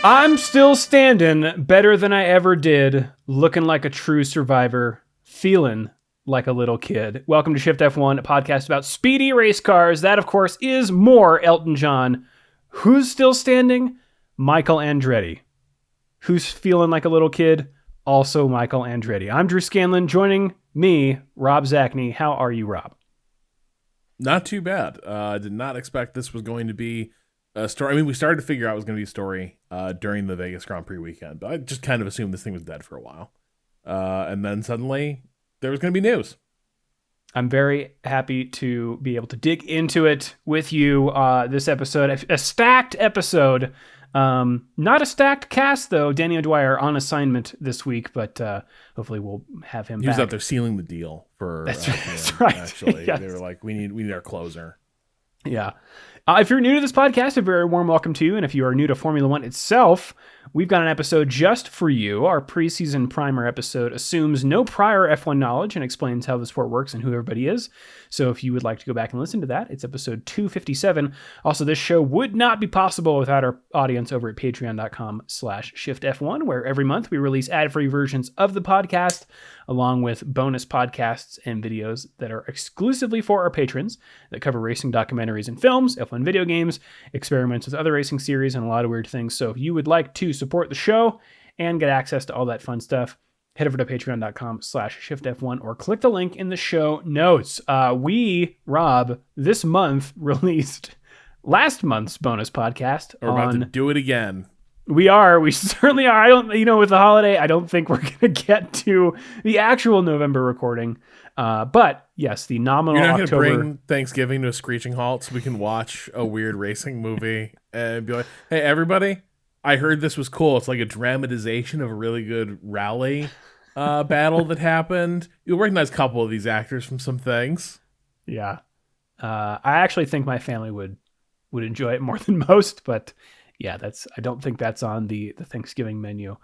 I'm still standing better than I ever did, looking like a true survivor, feeling like a little kid. Welcome to Shift+F1, a podcast about speedy race cars. That, of course, is more Elton John. Who's still standing? Michael Andretti. Who's feeling like a little kid? Also Michael Andretti. I'm Drew Scanlon. Joining me, Rob Zachney. How are you, Rob? Not too bad. I did not expect this was going to be a story. I mean, we started to figure out it was going to be a story during the Vegas Grand Prix weekend, but I just kind of assumed this thing was dead for a while. And then suddenly there was going to be news. I'm very happy to be able to dig into it with you this episode. A stacked episode. Not a stacked cast, though. Danny O'Dwyer on assignment this week, but hopefully we'll have him back. He was out there sealing the deal for that's right. Actually, Yes. They were like, we need our closer. Yeah. If you're new to this podcast, a very warm welcome to you. And if you are new to Formula One itself, we've got an episode just for you. Our preseason primer episode assumes no prior F1 knowledge and explains how the sport works and who everybody is. So if you would like to go back and listen to that, it's episode 257. Also, this show would not be possible without our audience over at patreon.com/shiftf1, where every month we release ad-free versions of the podcast, along with bonus podcasts and videos that are exclusively for our patrons that cover racing documentaries and films, F1 video games, experiments with other racing series, and a lot of weird things. So if you would like to support the show and get access to all that fun stuff, head over to patreon.com/shiftf1 or click the link in the show notes. We, Rob, this month released last month's bonus podcast. We're about to do it again. We certainly are. I don't, with the holiday, I don't think we're going to get to the actual November recording. But yes, the nominal You're not October. going to bring Thanksgiving to a screeching halt so we can watch a weird racing movie and be like, hey, everybody, I heard this was cool. It's like a dramatization of a really good rally battle that happened. You'll recognize a couple of these actors from some things. Yeah. I actually think my family would enjoy it more than most, but yeah, I don't think that's on the Thanksgiving menu.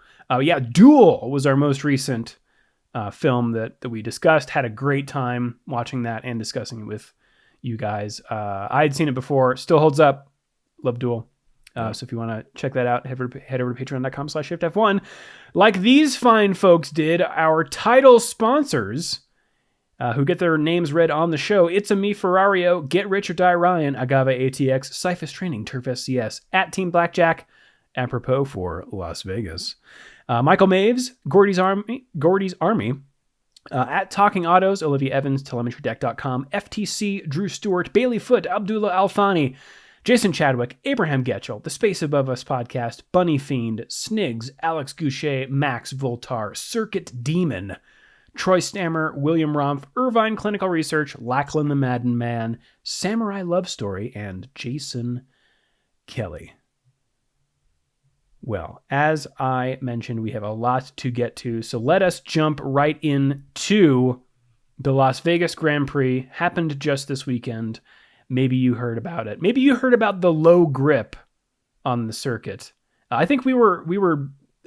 Duel was our most recent film that we discussed. Had a great time watching that and discussing it with you guys. I had seen it before. Still holds up. Love Duel. So if you want to check that out, head over to patreon.com/shiftf1. Like these fine folks did, our title sponsors, who get their names read on the show. It's a Me Ferrario, Get Rich or Die Ryan, Agave ATX, Cyphus Training, Turf SCS, at Team Blackjack, apropos for Las Vegas. Michael Maves, Gordy's Army, at Talking Autos, Olivia Evans, TelemetryDeck.com, FTC, Drew Stewart, Bailey Foote, Abdullah Alfani, Jason Chadwick, Abraham Getchell, The Space Above Us Podcast, Bunny Fiend, Snigs, Alex Goucher, Max Voltar, Circuit Demon, Troy Stammer, William Romph, Irvine Clinical Research, Lachlan the Madden Man, Samurai Love Story, and Jason Kelly. Well, as I mentioned, we have a lot to get to, so let us jump right into the Las Vegas Grand Prix. Happened just this weekend. Maybe you heard about it. Maybe you heard about the low grip on the circuit. I think we were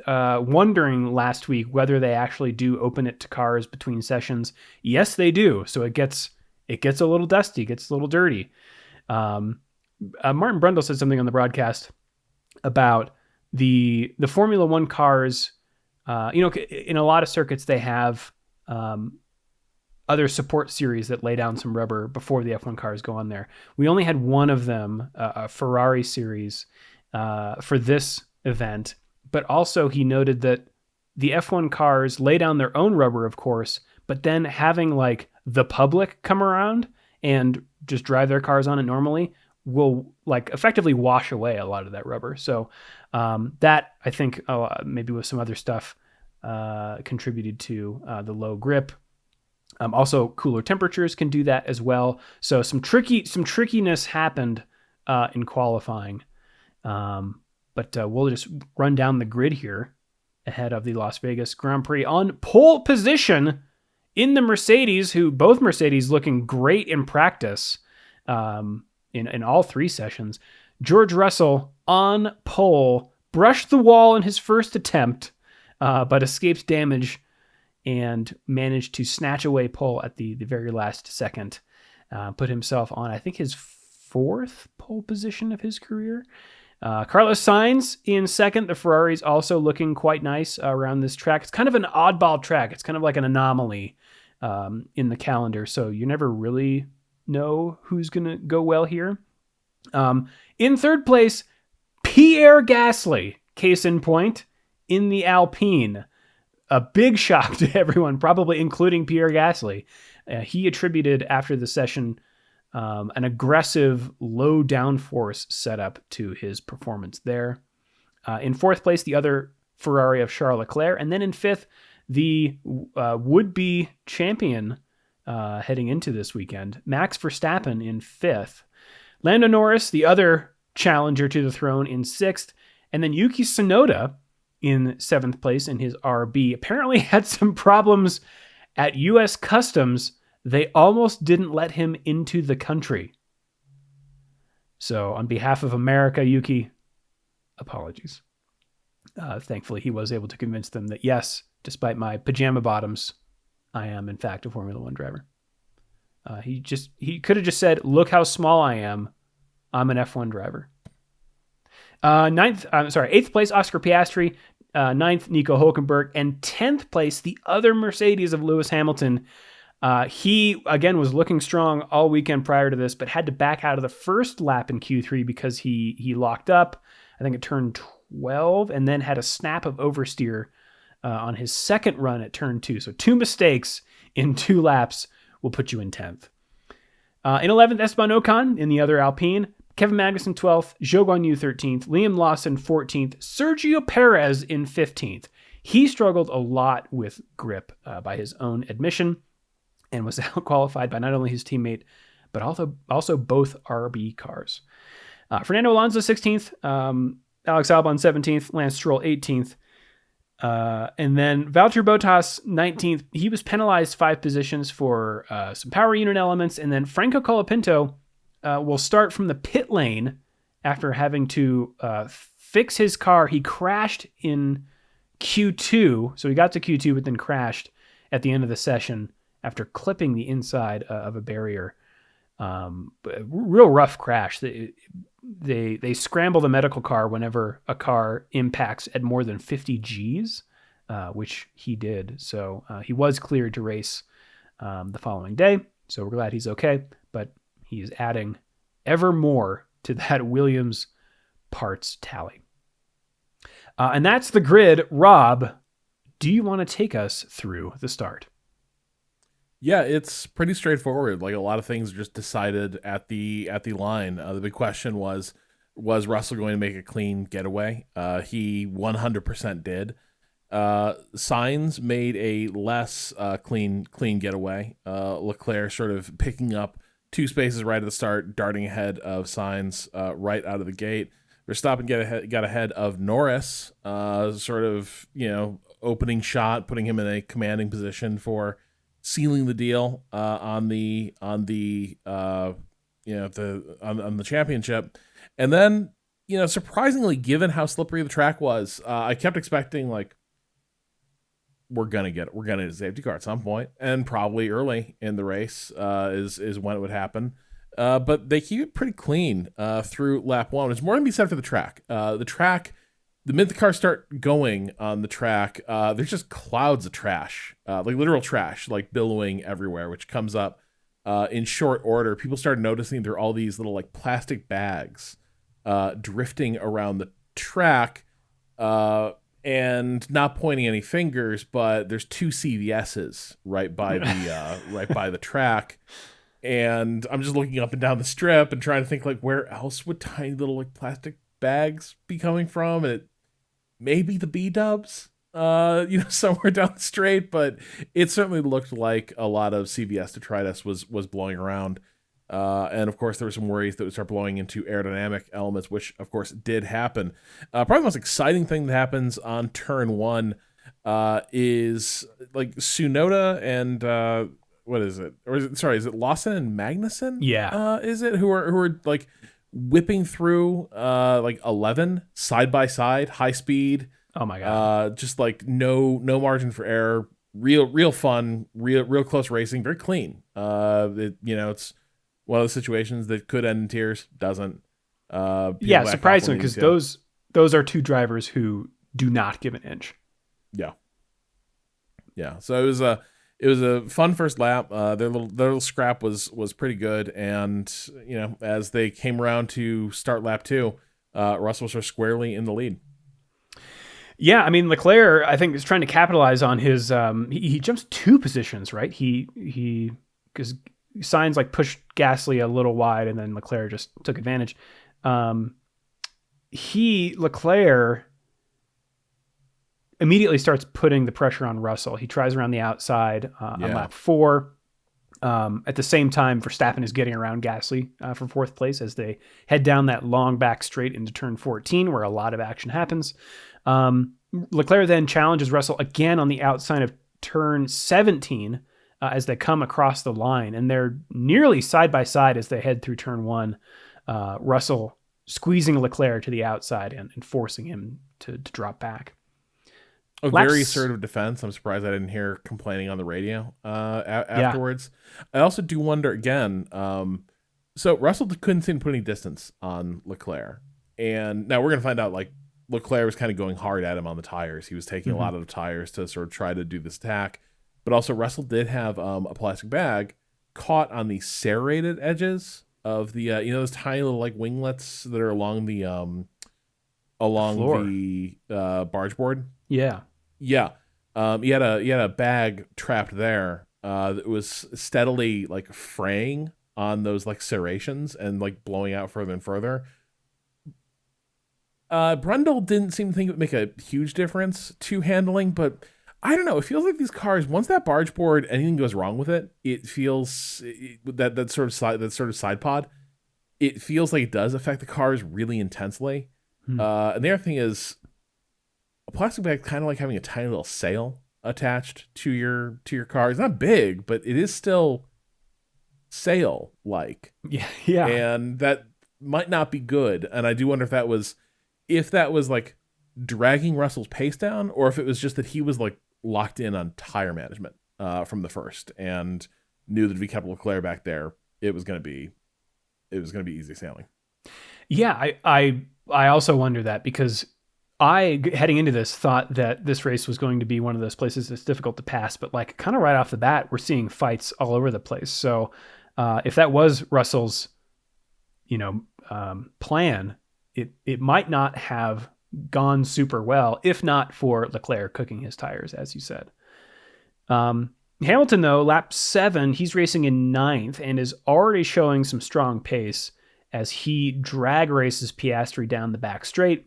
wondering last week whether they actually do open it to cars between sessions. Yes, they do. So it gets a little dusty, gets a little dirty. Martin Brundle said something on the broadcast about the Formula One cars. In a lot of circuits they have other support series that lay down some rubber before the F1 cars go on there. We only had one of them, a Ferrari series, for this event. But also he noted that the F1 cars lay down their own rubber, of course, but then having like the public come around and just drive their cars on it normally will like effectively wash away a lot of that rubber. So that I think maybe with some other stuff contributed to the low grip. Also, cooler temperatures can do that as well. So some trickiness happened in qualifying. But we'll just run down the grid here ahead of the Las Vegas Grand Prix. On pole position in the Mercedes, both Mercedes looking great in practice in all three sessions. George Russell on pole, brushed the wall in his first attempt, but escaped damage and managed to snatch away pole at the very last second. Put himself on, I think, his fourth pole position of his career. Carlos Sainz in second. The Ferrari's also looking quite nice around this track. It's kind of an oddball track. It's kind of like an anomaly in the calendar, so you never really know who's going to go well here. In third place, Pierre Gasly, case in point, in the Alpine. A big shock to everyone, probably including Pierre Gasly. He attributed after the session an aggressive low downforce setup to his performance there. In fourth place, the other Ferrari of Charles Leclerc. And then in fifth, the would-be champion heading into this weekend, Max Verstappen in fifth. Lando Norris, the other challenger to the throne, in sixth. And then Yuki Tsunoda in seventh place in his RB. Apparently had some problems at U.S. Customs. They almost didn't let him into the country. So on behalf of America, Yuki, apologies. Thankfully, he was able to convince them that, yes, despite my pajama bottoms, I am, in fact, a Formula One driver. He could have just said, look how small I am. I'm an F1 driver. Eighth place, Oscar Piastri. Ninth, Nico Hülkenberg. And 10th place, the other Mercedes of Lewis Hamilton. He, again, was looking strong all weekend prior to this, but had to back out of the first lap in Q3 because he locked up. I think it turned 12, and then had a snap of oversteer on his second run at turn 2. So 2 mistakes in 2 laps will put you in 10th. In 11th, Esteban Ocon in the other Alpine. Kevin Magnussen 12th, Zhou Guanyu 13th, Liam Lawson 14th, Sergio Perez in 15th. He struggled a lot with grip by his own admission and was out-qualified by not only his teammate, but also both RB cars. Fernando Alonso 16th, Alex Albon 17th, Lance Stroll 18th, and then Valtteri Bottas 19th. He was penalized 5 positions for some power unit elements, and then Franco Colapinto will start from the pit lane after having to fix his car. He crashed in Q2, so he got to Q2 but then crashed at the end of the session after clipping the inside of a barrier. Real rough crash. They scramble the medical car whenever a car impacts at more than 50 Gs, which he did. So he was cleared to race the following day. So we're glad he's okay, but he is adding ever more to that Williams parts tally. And that's the grid. Rob, do you want to take us through the start? Yeah, it's pretty straightforward. Like, a lot of things are just decided at the line. The big question was Russell going to make a clean getaway? He 100% did. Sainz made a less clean getaway. Leclerc sort of picking up 2 spaces right at the start, darting ahead of Sainz right out of the gate. Verstappen got ahead of Norris, sort of, opening shot, putting him in a commanding position for sealing the deal on the championship. And then, surprisingly, given how slippery the track was, I kept expecting, like, we're gonna get a safety car at some point, and probably early in the race is when it would happen. But they keep it pretty clean through lap 1. There's more to be said for the track. The minute the cars start going on the track, there's just clouds of trash, like literal trash, like billowing everywhere, which comes up in short order. People started noticing there are all these little, like, plastic bags drifting around the track, and not pointing any fingers, but there's 2 CVS's right by the track. And I'm just looking up and down the strip and trying to think, like, where else would tiny little, like, plastic bags be coming from? And maybe the B-dubs, somewhere down the straight, but it certainly looked like a lot of CVS detritus was blowing around. And of course, there were some worries that would start blowing into aerodynamic elements, which of course did happen. Probably the most exciting thing that happens on turn 1 is, like, Tsunoda and what is it? Or is it Lawson and Magnussen? Yeah. Is it who are like whipping through like 11 side by side, high speed. Oh my god. Just like no margin for error. Real fun, real close racing, very clean. It's one of the situations that could end in tears, doesn't. Yeah, back off surprisingly, on these, because those are two drivers who do not give an inch. Yeah. Yeah. So it was a fun first lap. Their little scrap was pretty good, and as they came around to start lap 2, Russell was squarely in the lead. Yeah, I mean Leclerc, I think, is trying to capitalize on his. He jumps 2 positions, right? He because Sainz like pushed Gasly a little wide, and then Leclerc just took advantage. Leclerc immediately starts putting the pressure on Russell. He tries around the outside on lap 4. At the same time, Verstappen is getting around Gasly for 4th place as they head down that long back straight into turn 14, where a lot of action happens. Leclerc then challenges Russell again on the outside of turn 17 as they come across the line, and they're nearly side by side as they head through turn 1. Russell squeezing Leclerc to the outside and forcing him to drop back. Very assertive defense. I'm surprised I didn't hear complaining on the radio afterwards. I also do wonder again. So Russell couldn't seem to put any distance on Leclerc, and now we're gonna find out like Leclerc was kind of going hard at him on the tires. He was taking a lot of the tires to sort of try to do this attack, but also Russell did have a plastic bag caught on the serrated edges of the those tiny little like winglets that are along the barge board. Yeah. He had a bag trapped there that was steadily like fraying on those like serrations and like blowing out further and further. Brundle didn't seem to think it would make a huge difference to handling, but I don't know. It feels like these cars, once that barge board, anything goes wrong with it, it feels that sort of side pod, it feels like it does affect the cars really intensely. And the other thing is, a plastic bag kind of like having a tiny little sail attached to your car. It's not big, but it is still sail like. Yeah. And that might not be good. And I do wonder if that was like dragging Russell's pace down, or if it was just that he was like locked in on tire management from the first and knew that if he kept Leclerc back there, it was going to be easy sailing. Yeah, I also wonder that, because I, heading into this, thought that this race was going to be one of those places that's difficult to pass, but like kind of right off the bat, we're seeing fights all over the place. So if that was Russell's, plan, it might not have gone super well, if not for Leclerc cooking his tires, as you said. Hamilton, though, lap 7, he's racing in 9th and is already showing some strong pace as he drag races Piastri down the back straight.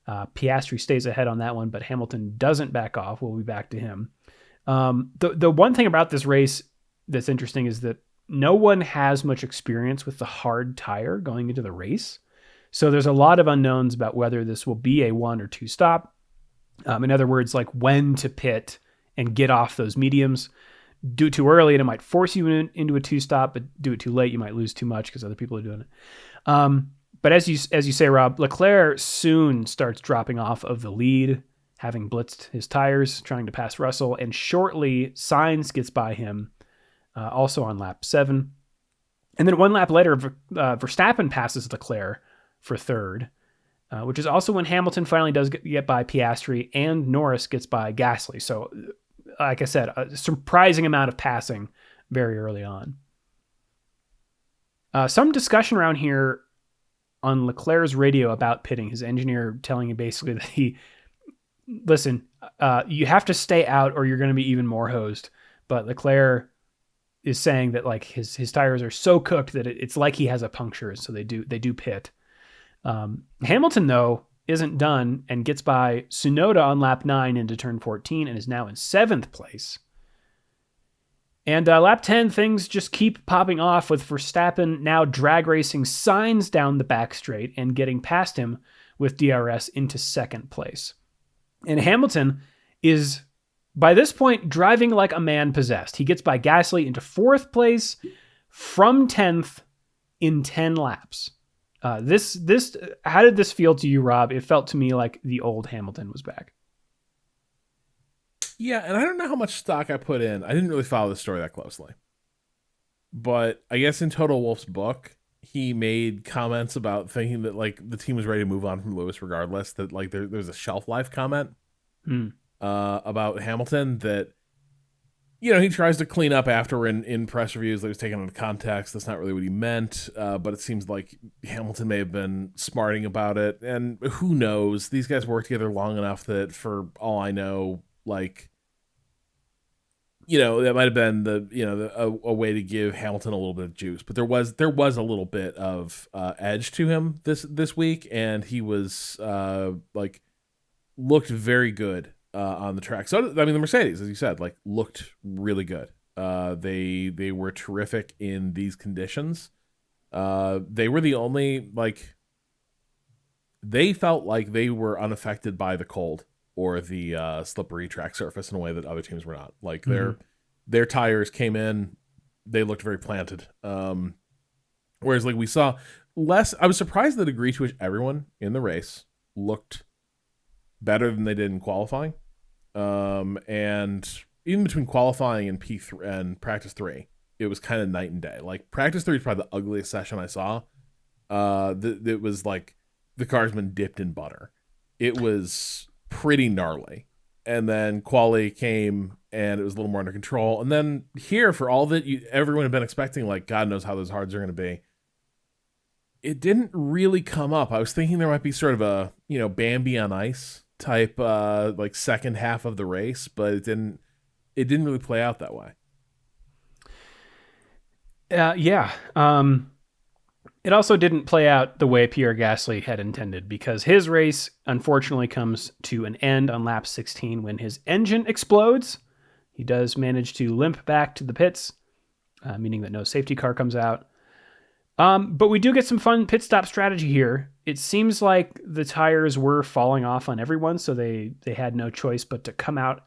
Piastri stays ahead on that one, but Hamilton doesn't back off. We'll be back to him. The one thing about this race that's interesting is that no one has much experience with the hard tire going into the race. So there's a lot of unknowns about whether this will be a 1 or 2 stop. In other words, like when to pit and get off those mediums. Do it too early and it might force you into a 2 stop, but do it too late, you might lose too much because other people are doing it. But as you say, Rob, Leclerc soon starts dropping off of the lead, having blitzed his tires, trying to pass Russell, and shortly Sainz gets by him, also on lap 7. And then one lap later, Verstappen passes Leclerc for 3rd, which is also when Hamilton finally does get by Piastri and Norris gets by Gasly. So, like I said, a surprising amount of passing very early on. Some discussion around here on Leclerc's radio about pitting, his engineer telling him basically that you have to stay out or you're going to be even more hosed. But Leclerc is saying that like his tires are so cooked that it's like he has a puncture. So they do pit. Hamilton, though, isn't done and gets by Tsunoda on lap 9 into turn 14 and is now in 7th place. And lap 10, things just keep popping off with Verstappen now drag racing Sainz down the back straight and getting past him with DRS into 2nd place. And Hamilton is, by this point, driving like a man possessed. He gets by Gasly into 4th place from 10th in 10 laps. How did this feel to you, Rob? It felt to me like the old Hamilton was back. Yeah, and I don't know how much stock I put in. I didn't really follow the story that closely. But I guess in Total Wolf's book, he made comments about thinking that like the team was ready to move on from Lewis regardless. That like there's a shelf life comment about Hamilton that, you know, he tries to clean up after in press reviews that was taken out of context. That's not really what he meant, but it seems like Hamilton may have been smarting about it. And who knows? These guys work together long enough that, for all I know, like, you know, that might have been a way to give Hamilton a little bit of juice. But there was a little bit of edge to him this week, and he was like looked very good on the track. So I mean, the Mercedes, as you said, like looked really good. They were terrific in these conditions. They were the only, like, they felt like they were unaffected by the cold or the slippery track surface in a way that other teams were not. Like their tires came in, they looked very planted. Whereas like we saw less, I was surprised the degree to which everyone in the race looked better than they did in qualifying. And even between qualifying and P3 and practice 3, it was kind of night and day. Like practice 3 is probably the ugliest session I saw. It was like the car's been dipped in butter. It was pretty gnarly. And then quali came and it was a little more under control. And then here, for all that everyone had been expecting, like God knows how those hards are going to be, it didn't really come up. I was thinking there might be sort of a, you know, Bambi on ice type like second half of the race, but it didn't really play out that way. It also didn't play out the way Pierre Gasly had intended, because his race unfortunately comes to an end on lap 16 when his engine explodes. He does manage to limp back to the pits, meaning that no safety car comes out. But we do get some fun pit stop strategy here. It seems like the tires were falling off on everyone, so they had no choice but to come out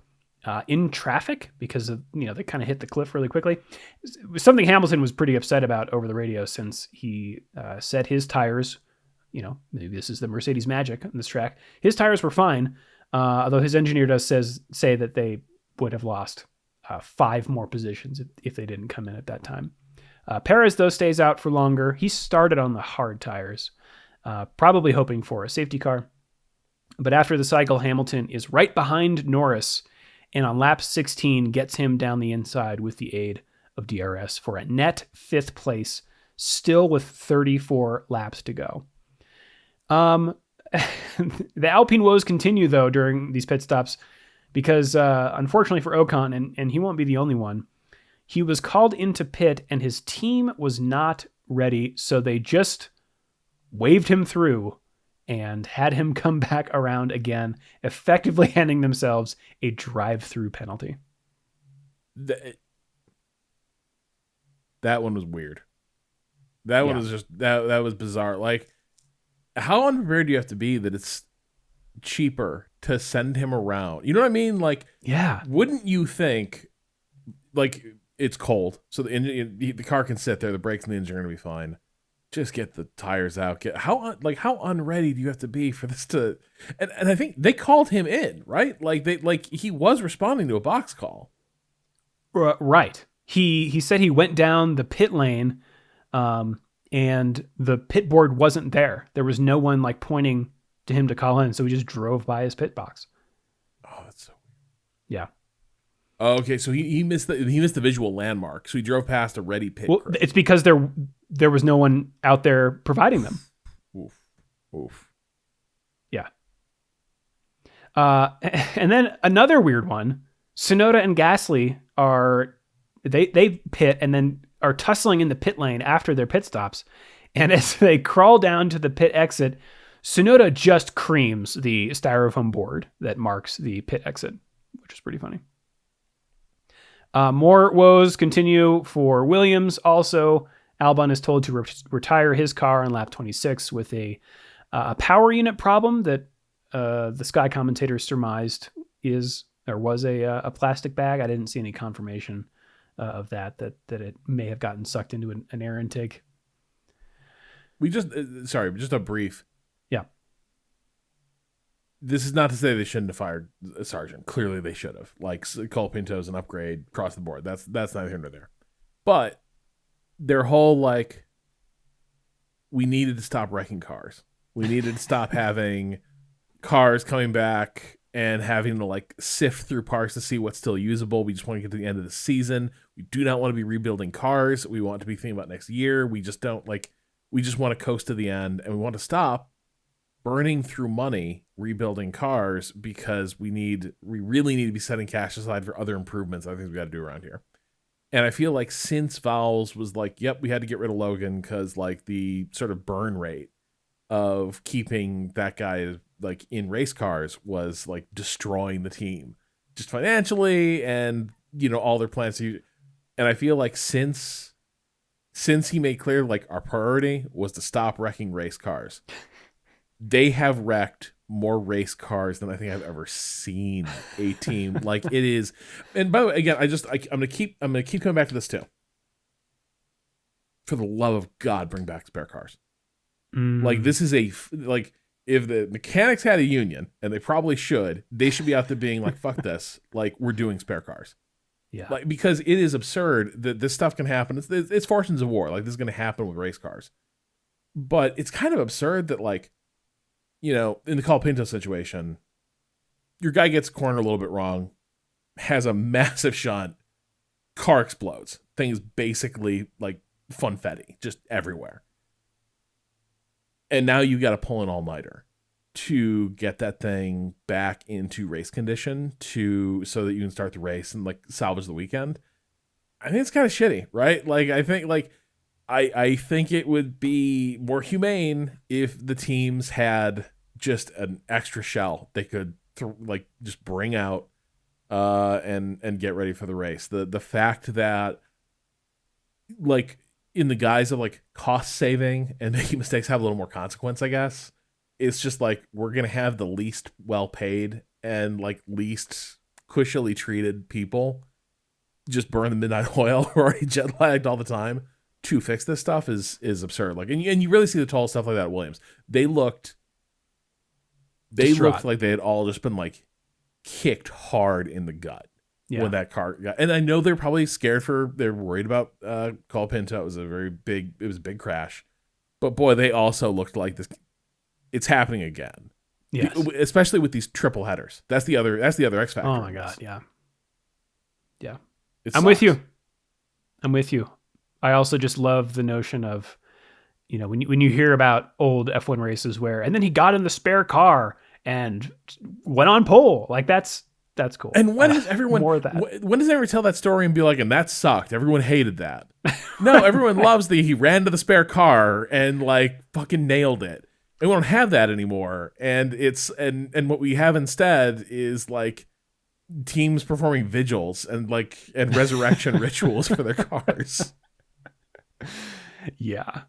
in traffic because of, you know, they kind of hit the cliff really quickly. It was something Hamilton was pretty upset about over the radio, since he said his tires, you know, maybe this is the Mercedes magic on this track, his tires were fine, although his engineer does say that they would have lost 5 more positions if they didn't come in at that time. Perez, though, stays out for longer. He started on the hard tires, probably hoping for a safety car. But after the cycle, Hamilton is right behind Norris, and on lap 16 gets him down the inside with the aid of DRS for a net 5th place, still with 34 laps to go. The Alpine woes continue, though, during these pit stops, because unfortunately for Ocon, and he won't be the only one, he was called into pit and his team was not ready, so they just waved him through and had him come back around again, effectively handing themselves a drive-through penalty. That one was weird. That one was just that was bizarre. Like, how unprepared do you have to be that it's cheaper to send him around? You know what I mean? Like, yeah, wouldn't you think, like, it's cold, so the car can sit there, the brakes and the engine are going to be fine. Just get the tires out. How unready do you have to be for this to? And I think they called him in, right? Like he was responding to a box call. Right. He said he went down the pit lane, and the pit board wasn't there. There was no one like pointing to him to call in, so he just drove by his pit box. Oh, that's so weird. Yeah. Oh, okay, so he missed the visual landmark. So he drove past a ready pit. Well, it's because there was no one out there providing them. Oof. Yeah. And then another weird one. Tsunoda and Gasly they pit and then are tussling in the pit lane after their pit stops. And as they crawl down to the pit exit, Tsunoda just creams the styrofoam board that marks the pit exit, which is pretty funny. More woes continue for Williams. Also, Albon is told to retire his car on lap 26 with a power unit problem that the Sky commentators surmised was a plastic bag. I didn't see any confirmation of that it may have gotten sucked into an air intake. Just a brief. Yeah. This is not to say they shouldn't have fired a sergeant. Clearly they should have. Like, Colapinto's an upgrade across the board. That's neither here nor there. But their whole, like, we needed to stop wrecking cars. We needed to stop having cars coming back and having to like sift through parts to see what's still usable. We just want to get to the end of the season. We do not want to be rebuilding cars. We want to be thinking about next year. We just want to coast to the end, and we want to stop burning through money rebuilding cars because we really need to be setting cash aside for other improvements. I think we got to do around here. And I feel like since Vowles was like, yep, we had to get rid of Logan because like the sort of burn rate of keeping that guy like in race cars was like destroying the team just financially and, you know, all their plans. And I feel like since he made clear like our priority was to stop wrecking race cars, they have wrecked more race cars than I think I've ever seen a team. Like it is. And by the way, again, I'm gonna keep coming back to this too. For the love of God, bring back spare cars. Like this is like if the mechanics had a union, and they probably should, they should be out there being like, fuck this. Like we're doing spare cars. Yeah. Like, because it is absurd that this stuff can happen. It's fortunes of war. Like this is going to happen with race cars. But it's kind of absurd that like, you know, in the Colapinto situation, your guy gets cornered a little bit wrong, has a massive shunt, car explodes. Thing is basically like funfetti, just everywhere. And now you got to pull an all-nighter to get that thing back into race condition so that you can start the race and like salvage the weekend. I think it's kind of shitty, right? Like I think it would be more humane if the teams had just an extra shell they could just bring out and get ready for the race. The fact that like in the guise of like cost saving and making mistakes have a little more consequence, I guess. It's just like we're gonna have the least well paid and like least cushily treated people just burn the midnight oil. We're already jet lagged all the time. To fix this stuff is absurd. Like, and you really see the tall stuff like that at Williams. They looked like they had all just been like kicked hard in the gut when that car got. And I know they're probably they're worried about Colapinto. It was a big crash. But boy, they also looked like this. It's happening again. Yes. Especially with these triple headers. That's the other X factor. Oh my God. Yeah. Yeah. I'm with you. I also just love the notion of, you know, when you hear about old F1 races and then he got in the spare car and went on pole. Like that's cool. And when does everyone more of that? When does everyone tell that story and be like, and that sucked? Everyone hated that. No, everyone loves he ran to the spare car and like fucking nailed it. And we don't have that anymore. And and what we have instead is like teams performing vigils and resurrection rituals for their cars. Yeah.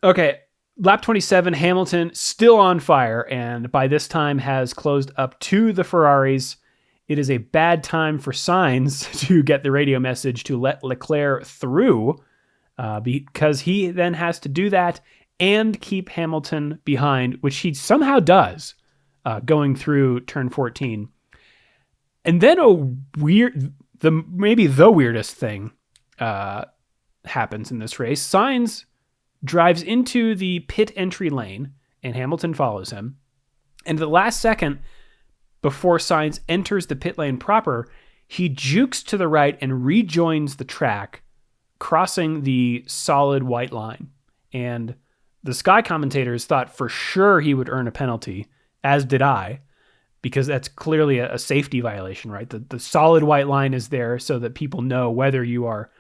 Okay. Lap 27, Hamilton still on fire, and by this time has closed up to the Ferraris. It is a bad time for Sainz to get the radio message to let Leclerc through, because he then has to do that and keep Hamilton behind, which he somehow does, going through turn 14. And then maybe the weirdest thing happens in this race. Sainz drives into the pit entry lane, and Hamilton follows him. And at the last second, before Sainz enters the pit lane proper, he jukes to the right and rejoins the track, crossing the solid white line. And the Sky commentators thought for sure he would earn a penalty, as did I, because that's clearly a safety violation, right? The solid white line is there so that people know whether you are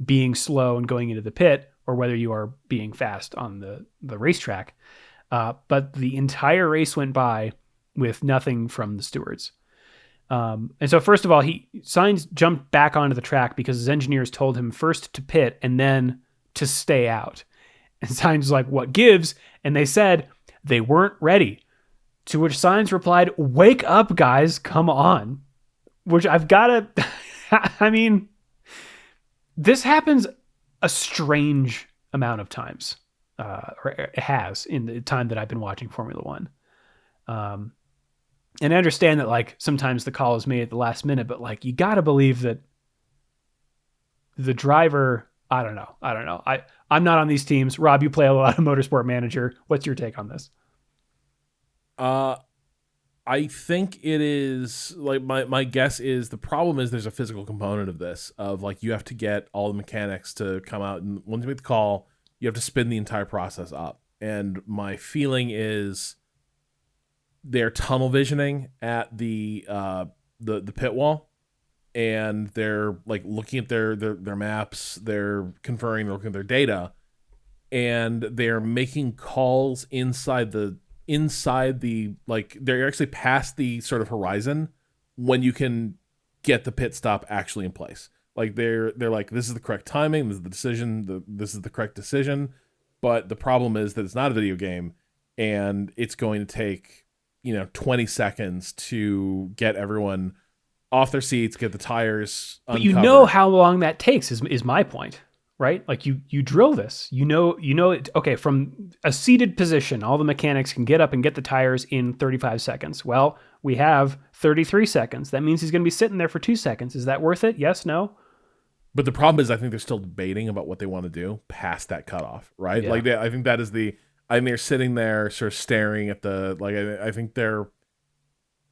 being slow and going into the pit or whether you are being fast on the racetrack. But the entire race went by with nothing from the stewards. And so first of all, Sainz jumped back onto the track because his engineers told him first to pit and then to stay out. And Sainz was like, what gives? And they said they weren't ready. To which Sainz replied, wake up, guys, come on. Which I've got to, I mean, this happens a strange amount of times, or it has in the time that I've been watching Formula One. And I understand that like sometimes the call is made at the last minute, but like you got to believe that the driver I don't know. I'm not on these teams. Rob, you play a lot of Motorsport Manager. What's your take on this? I think it is like my guess is the problem is there's a physical component of this of like you have to get all the mechanics to come out, and once you make the call, you have to spin the entire process up. And my feeling is they're tunnel visioning at the pit wall, and they're like looking at their maps, they're conferring, they're looking at their data, and they're making calls inside the like they're actually past the sort of horizon when you can get the pit stop actually in place. Like they're like, this is the correct timing, this is the decision, this is the correct decision. But the problem is that it's not a video game, and it's going to take 20 seconds to get everyone off their seats, get the tires uncovered. But you know how long that takes is my point. Right? Like you drill this, you know it. Okay, from a seated position, all the mechanics can get up and get the tires in 35 seconds. Well, we have 33 seconds. That means he's going to be sitting there for 2 seconds. Is that worth it? Yes, no? But the problem is I think they're still debating about what they want to do past that cutoff, right? Yeah. Like I think that is I think they're sitting there sort of staring at the, like, I think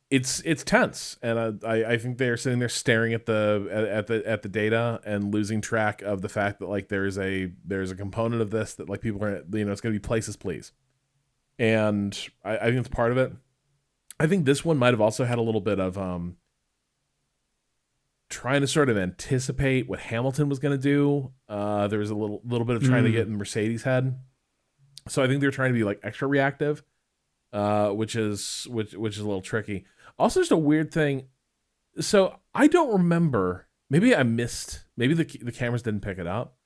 it's tense, and I think they're sitting there staring at the data and losing track of the fact that like there's a component of this that like people are it's going to be places please, and I think it's part of it. I think this one might have also had a little bit of trying to sort of anticipate what Hamilton was going to do. There was a little bit of trying to get in Mercedes' head, so I think they're trying to be like extra reactive, which is a little tricky. Also, just a weird thing. So I don't remember. Maybe I missed. Maybe the cameras didn't pick it up.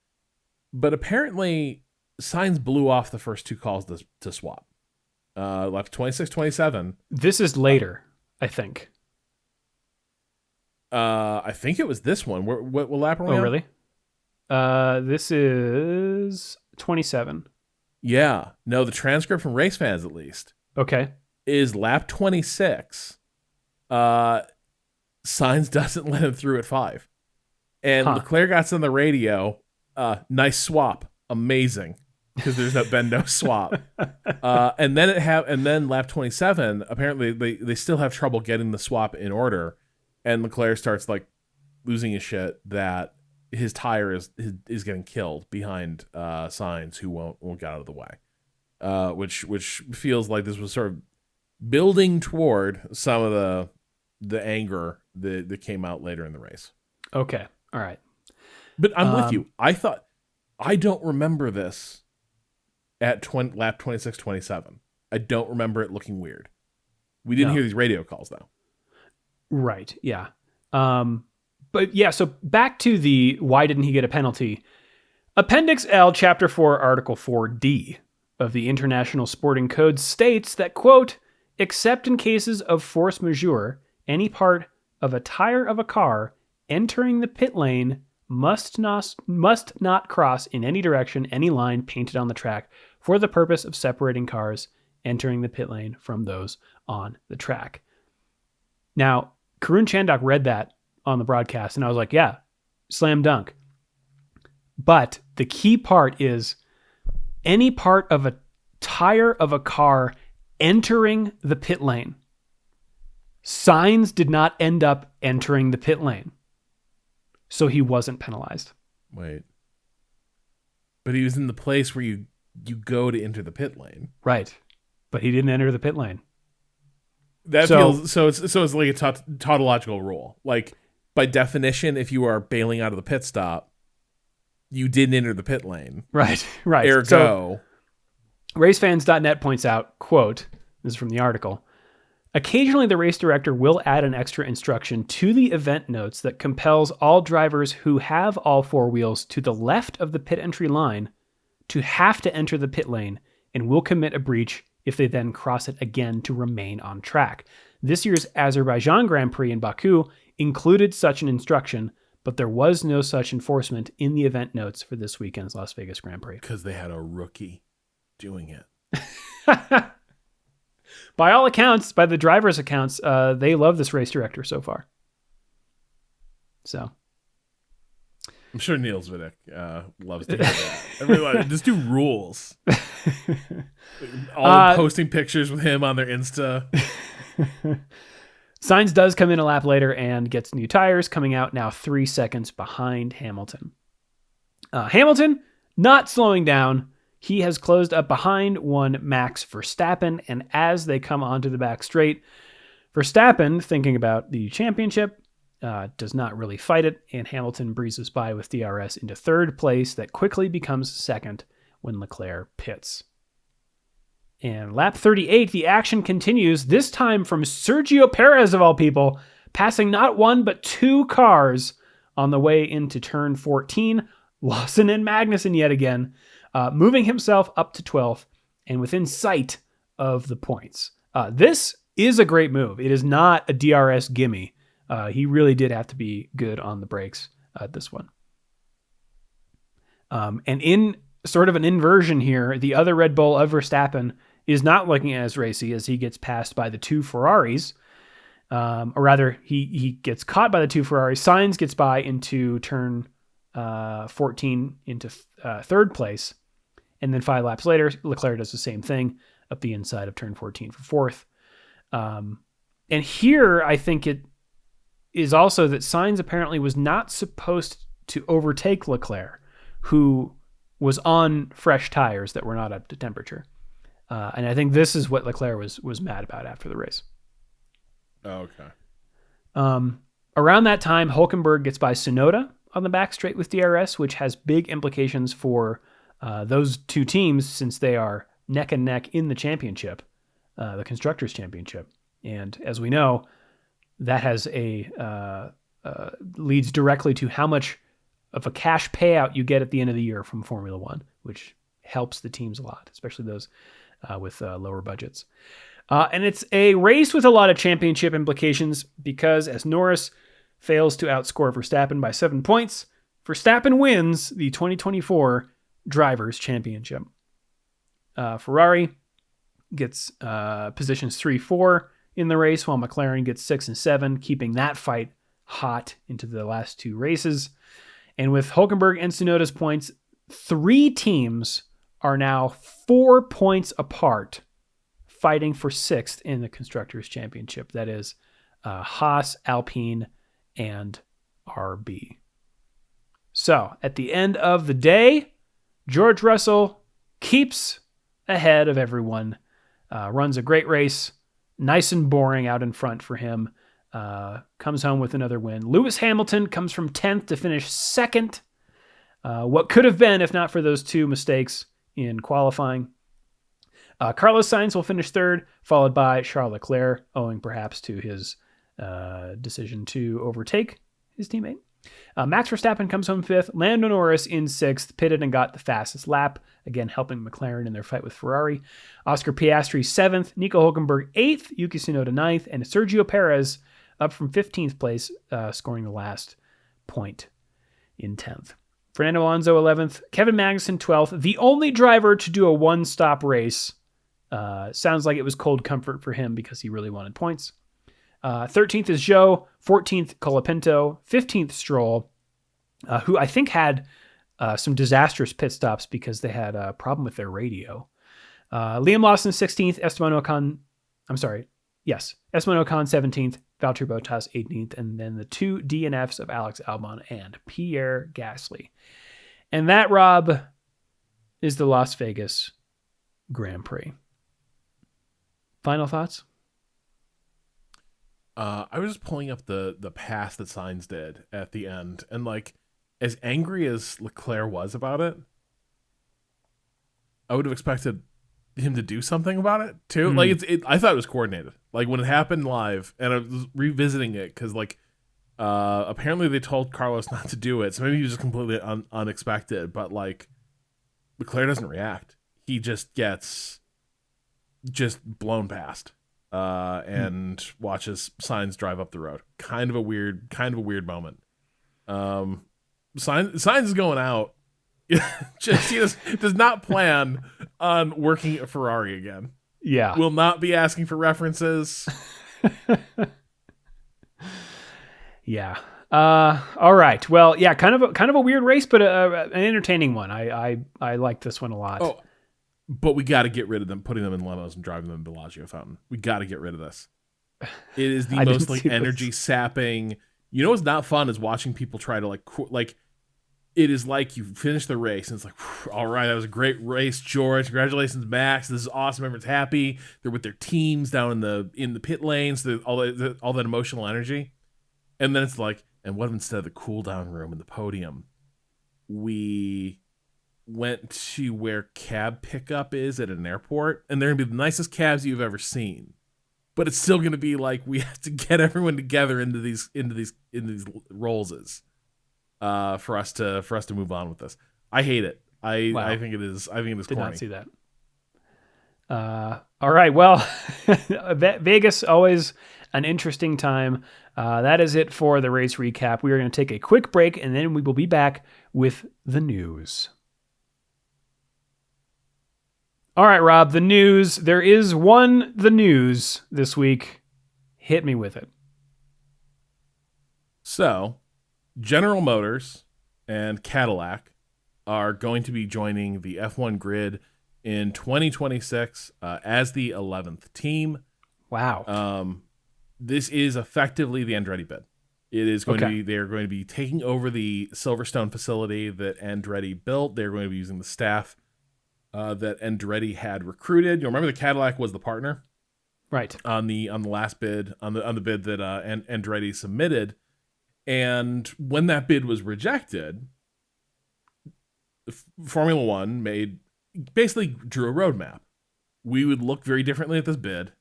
But apparently, Sainz blew off the first two calls to swap. Left 26, 27. This is later, I think. I think it was this one. What lap are we on? Oh, really? This is 27. Yeah. No, the transcript from race fans, at least. Okay. Is lap 26. Sainz doesn't let him through at 5. And Leclerc got on the radio. Nice swap. Amazing. Because there's been no swap. And then lap 27, apparently they still have trouble getting the swap in order. And Leclerc starts like losing his shit that his tire is getting killed behind Sainz, who won't get out of the way. Which feels like this was sort of building toward some of the anger that came out later in the race. Okay. All right. But I'm with you. I don't remember this at lap 26, 27. I don't remember it looking weird. We didn't hear these radio calls though. Right. Yeah. But yeah, so back to the why didn't he get a penalty? Appendix L, Chapter 4, Article 4D of the International Sporting Code states that, quote, except in cases of force majeure, any part of a tire of a car entering the pit lane must not cross in any direction any line painted on the track for the purpose of separating cars entering the pit lane from those on the track. Now, Karun Chandok read that on the broadcast, and I was like, yeah, slam dunk. But the key part is any part of a tire of a car entering the pit lane. Sainz did not end up entering the pit lane, so he wasn't penalized. Wait. But he was in the place where you go to enter the pit lane. Right. But he didn't enter the pit lane. That feels so it's like a tautological rule. Like by definition, if you are bailing out of the pit stop, you didn't enter the pit lane. Right. Ergo. So, racefans.net points out, quote, this is from the article, occasionally the race director will add an extra instruction to the event notes that compels all drivers who have all four wheels to the left of the pit entry line to have to enter the pit lane and will commit a breach if they then cross it again to remain on track. This year's Azerbaijan Grand Prix in Baku included such an instruction, but there was no such enforcement in the event notes for this weekend's Las Vegas Grand Prix. Because they had a rookie doing it. By all accounts, by the driver's accounts, they love this race director so far. So, I'm sure Niels Vidic loves to hear that. Everyone, just do rules. All posting pictures with him on their Insta. Sainz does come in a lap later and gets new tires, coming out now 3 seconds behind Hamilton. Hamilton not slowing down. He has closed up behind one Max Verstappen, and as they come onto the back straight, Verstappen, thinking about the championship, does not really fight it, and Hamilton breezes by with DRS into third place that quickly becomes second when Leclerc pits. And lap 38, the action continues, this time from Sergio Perez, of all people, passing not one but two cars on the way into turn 14. Lawson and Magnussen yet again, moving himself up to 12th and within sight of the points. This is a great move. It is not a DRS gimme. He really did have to be good on the brakes this one. And in sort of an inversion here, the other Red Bull of Verstappen is not looking as racy as he gets passed by the two Ferraris. Or rather, he gets caught by the two Ferraris. Sainz gets by into turn 14 into third place. And then 5 laps later, Leclerc does the same thing up the inside of turn 14 for fourth. And here, I think it is also that Sainz apparently was not supposed to overtake Leclerc, who was on fresh tires that were not up to temperature. And I think this is what Leclerc was mad about after the race. Oh, okay. Around that time, Hülkenberg gets by Tsunoda on the back straight with DRS, which has big implications for those two teams since they are neck and neck in the championship, the Constructors' Championship. And as we know, that has leads directly to how much of a cash payout you get at the end of the year from Formula One, which helps the teams a lot, especially those with lower budgets. And it's a race with a lot of championship implications because as Norris fails to outscore Verstappen by 7 points, Verstappen wins the 2024 Drivers' Championship. Ferrari gets positions 3-4 in the race, while McLaren gets 6 and 7, keeping that fight hot into the last two races. And with Hülkenberg and Tsunoda's points, 3 teams are now 4 points apart, fighting for 6th in the Constructors' Championship. That is Haas, Alpine, and RB. So at the end of the day, George Russell keeps ahead of everyone, runs a great race, nice and boring out in front for him, comes home with another win. Lewis Hamilton comes from 10th to finish 2nd. What could have been if not for those 2 mistakes in qualifying. Carlos Sainz will finish 3rd, followed by Charles Leclerc, owing perhaps to his decision to overtake his teammate. Max Verstappen comes home 5th, Lando Norris in 6th, pitted and got the fastest lap, again helping McLaren in their fight with Ferrari. Oscar Piastri 7th, Nico Hülkenberg 8th, Yuki Tsunoda 9th, and Sergio Perez up from 15th place, scoring the last point in 10th. Fernando Alonso 11th, Kevin Magnussen 12th, the only driver to do a one-stop race. Sounds like it was cold comfort for him because he really wanted points. 13th is Zhou, 14th Colapinto, 15th Stroll, who I think had some disastrous pit stops because they had a problem with their radio. Liam Lawson 16th, Esteban Ocon 17th, Valtteri Bottas 18th, and then the 2 DNFs of Alex Albon and Pierre Gasly. And that, Rob, is the Las Vegas Grand Prix. Final thoughts? I was just pulling up the pass that Sainz did at the end, and like, as angry as Leclerc was about it, I would have expected him to do something about it too. Mm-hmm. Like I thought it was coordinated. Like when it happened live, and I was revisiting it because like apparently they told Carlos not to do it, so maybe he was just completely unexpected. But like Leclerc doesn't react; he just gets blown past. And watches Sainz drive up the road. Kind of a weird moment. Sainz is going out. He does not plan on working at Ferrari again. Yeah. Will not be asking for references. Yeah. All right. Well, yeah, kind of a weird race, but an entertaining one. I like this one a lot. Oh, but we got to get rid of them, putting them in limos and driving them in Bellagio Fountain. We got to get rid of this. It is the I most didn't like see energy this. sapping. You know what's not fun is watching people try to like. It is like you finish the race and it's like, all right, that was a great race, George. Congratulations, Max. This is awesome. Everyone's happy. They're with their teams down in the pit lanes. All that emotional energy, and then it's like, and what if instead of the cool down room and the podium, we went to where cab pickup is at an airport, and they're gonna be the nicest cabs you've ever seen. But it's still gonna be like we have to get everyone together into these Rollses. For us to move on with this. I hate it. I think it is Did corny. not see that. All right. Well, Vegas, always an interesting time. That is it for the race recap. We are going to take a quick break, and then we will be back with the news. All right, Rob, the news. There is the news this week. Hit me with it. So, General Motors and Cadillac are going to be joining the F1 grid in 2026 as the 11th team. Wow. This is effectively the Andretti bid. It is going to be, they're going to be taking over the Silverstone facility that Andretti built. They're going to be using the staff that Andretti had recruited. You'll remember the Cadillac was the partner, right? On the last bid, on the bid that Andretti submitted. And when that bid was rejected, Formula One basically drew a roadmap. We would look very differently at this bid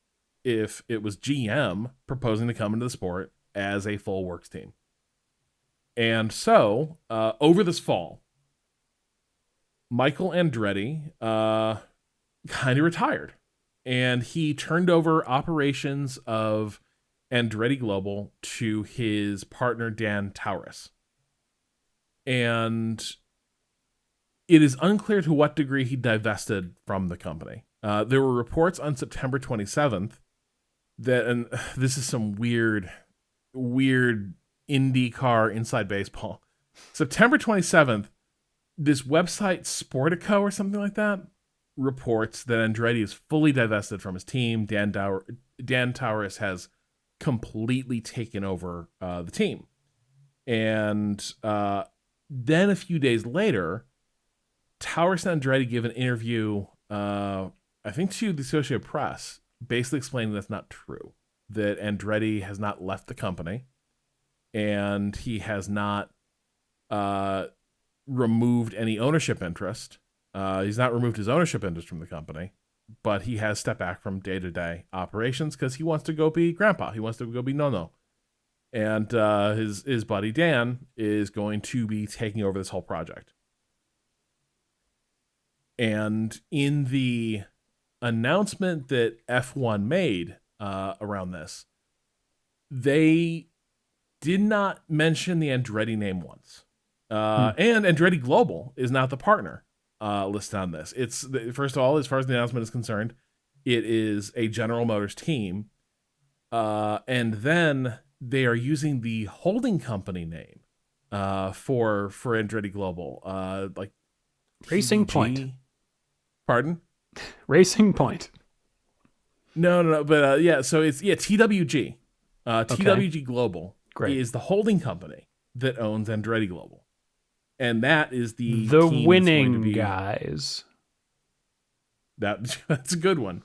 if it was GM proposing to come into the sport as a full works team. And so, over this fall, Michael Andretti kind of retired. And he turned over operations of Andretti Global to his partner Dan Tauris. And it is unclear to what degree he divested from the company. There were reports on September 27th that, and this is some weird IndyCar inside baseball. September 27th, this website Sportico or something like that reports that Andretti is fully divested from his team. Dan Tauris has completely taken over the team. And then a few days later, Tauris and Andretti give an interview, I think to the Associated Press, basically explaining that's not true, that Andretti has not left the company and he has not removed any ownership interest. He's not removed his ownership interest from the company, but he has stepped back from day-to-day operations because he wants to go be grandpa. He wants to go be Nono. And his buddy Dan is going to be taking over this whole project. And in the announcement that F1 made around this, they did not mention the Andretti name once. And Andretti Global is not the partner listed on this. It's, first of all, as far as the announcement is concerned, it is a General Motors team. And then they are using the holding company name for Andretti Global, like Racing TWG. Point. Pardon? Racing Point. No, but yeah, so it's TWG. TWG Global is the holding company that owns Andretti Global. And that is the team winning guys. That's a good one.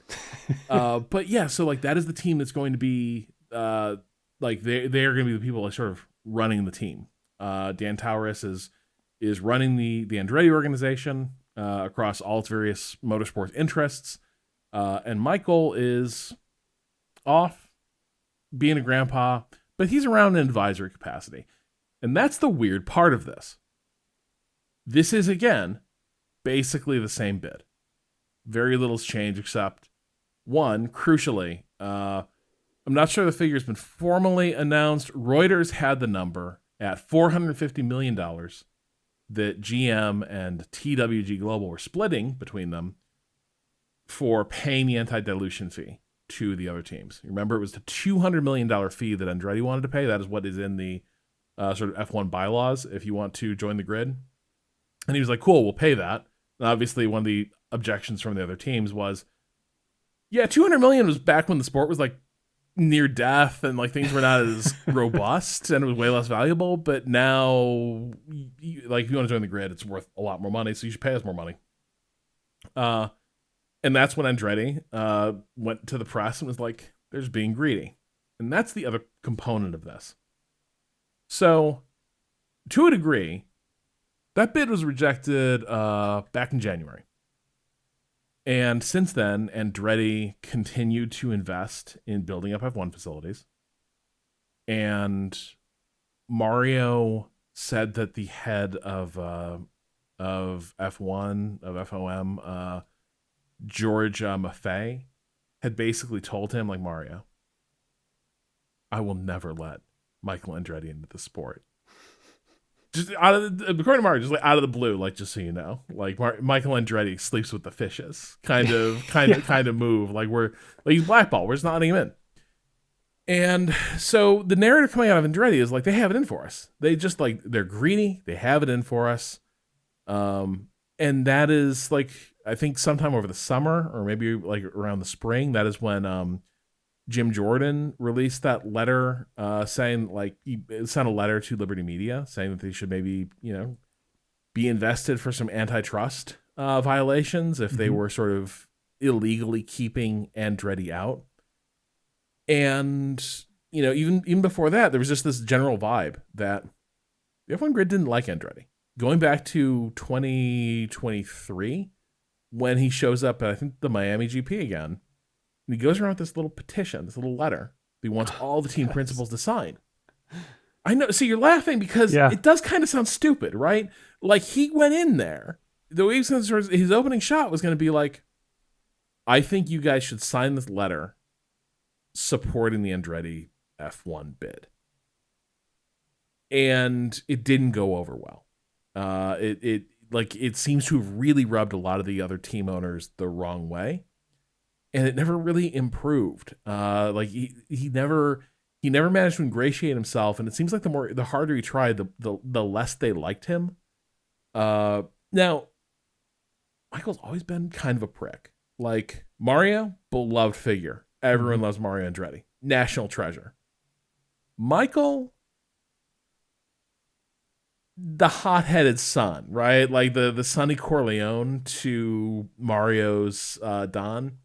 But yeah, so like that is the team that's going to be like they're going to be the people like sort of running the team. Dan Tauris is running the Andretti organization across all its various motorsports interests, and Michael is off being a grandpa, but he's around in advisory capacity, and that's the weird part of this. This is, again, basically the same bid. Very little's changed except one, crucially, I'm not sure the figure's been formally announced. Reuters had the number at $450 million that GM and TWG Global were splitting between them for paying the anti-dilution fee to the other teams. Remember, it was the $200 million fee that Andretti wanted to pay. That is what is in the sort of F1 bylaws if you want to join the grid. And he was like, cool, we'll pay that. And obviously, one of the objections from the other teams was, yeah, 200 million was back when the sport was like near death and like things were not as robust and it was way less valuable. But now, like, if you want to join the grid, it's worth a lot more money, so you should pay us more money. And that's when Andretti went to the press and was like, they're just being greedy. And that's the other component of this. So, to a degree, that bid was rejected back in January. And since then, Andretti continued to invest in building up F1 facilities. And Mario said that the head of F1, of FOM, George Maffei, had basically told him, like, Mario, I will never let Michael Andretti into the sport. Just according to Mario, just like out of the blue, like, just so you know, like Michael Andretti sleeps with the fishes, kind of move. Like he's blackballed. We're just not letting him in. And so the narrative coming out of Andretti is like, they have it in for us. They just like, they're greedy. They have it in for us. And that is like, I think sometime over the summer or maybe like around the spring, that is when Jim Jordan released that letter saying, like, he sent a letter to Liberty Media saying that they should maybe, be invested for some antitrust violations if they were sort of illegally keeping Andretti out. And, even before that, there was just this general vibe that the F1 grid didn't like Andretti. Going back to 2023, when he shows up at, I think, the Miami GP again, and he goes around with this little petition, this little letter that he wants all the team principals to sign. I know. See, you're laughing because it does kind of sound stupid, right? Like, he went in there. The way his opening shot was going to be like, I think you guys should sign this letter supporting the Andretti F1 bid. And it didn't go over well. It seems to have really rubbed a lot of the other team owners the wrong way. And it never really improved. He never managed to ingratiate himself. And it seems like the harder he tried, the less they liked him. Now, Michael's always been kind of a prick. Like, Mario, beloved figure. Everyone loves Mario Andretti. National treasure. Michael, the hot-headed son, right? Like the Sonny Corleone to Mario's Don.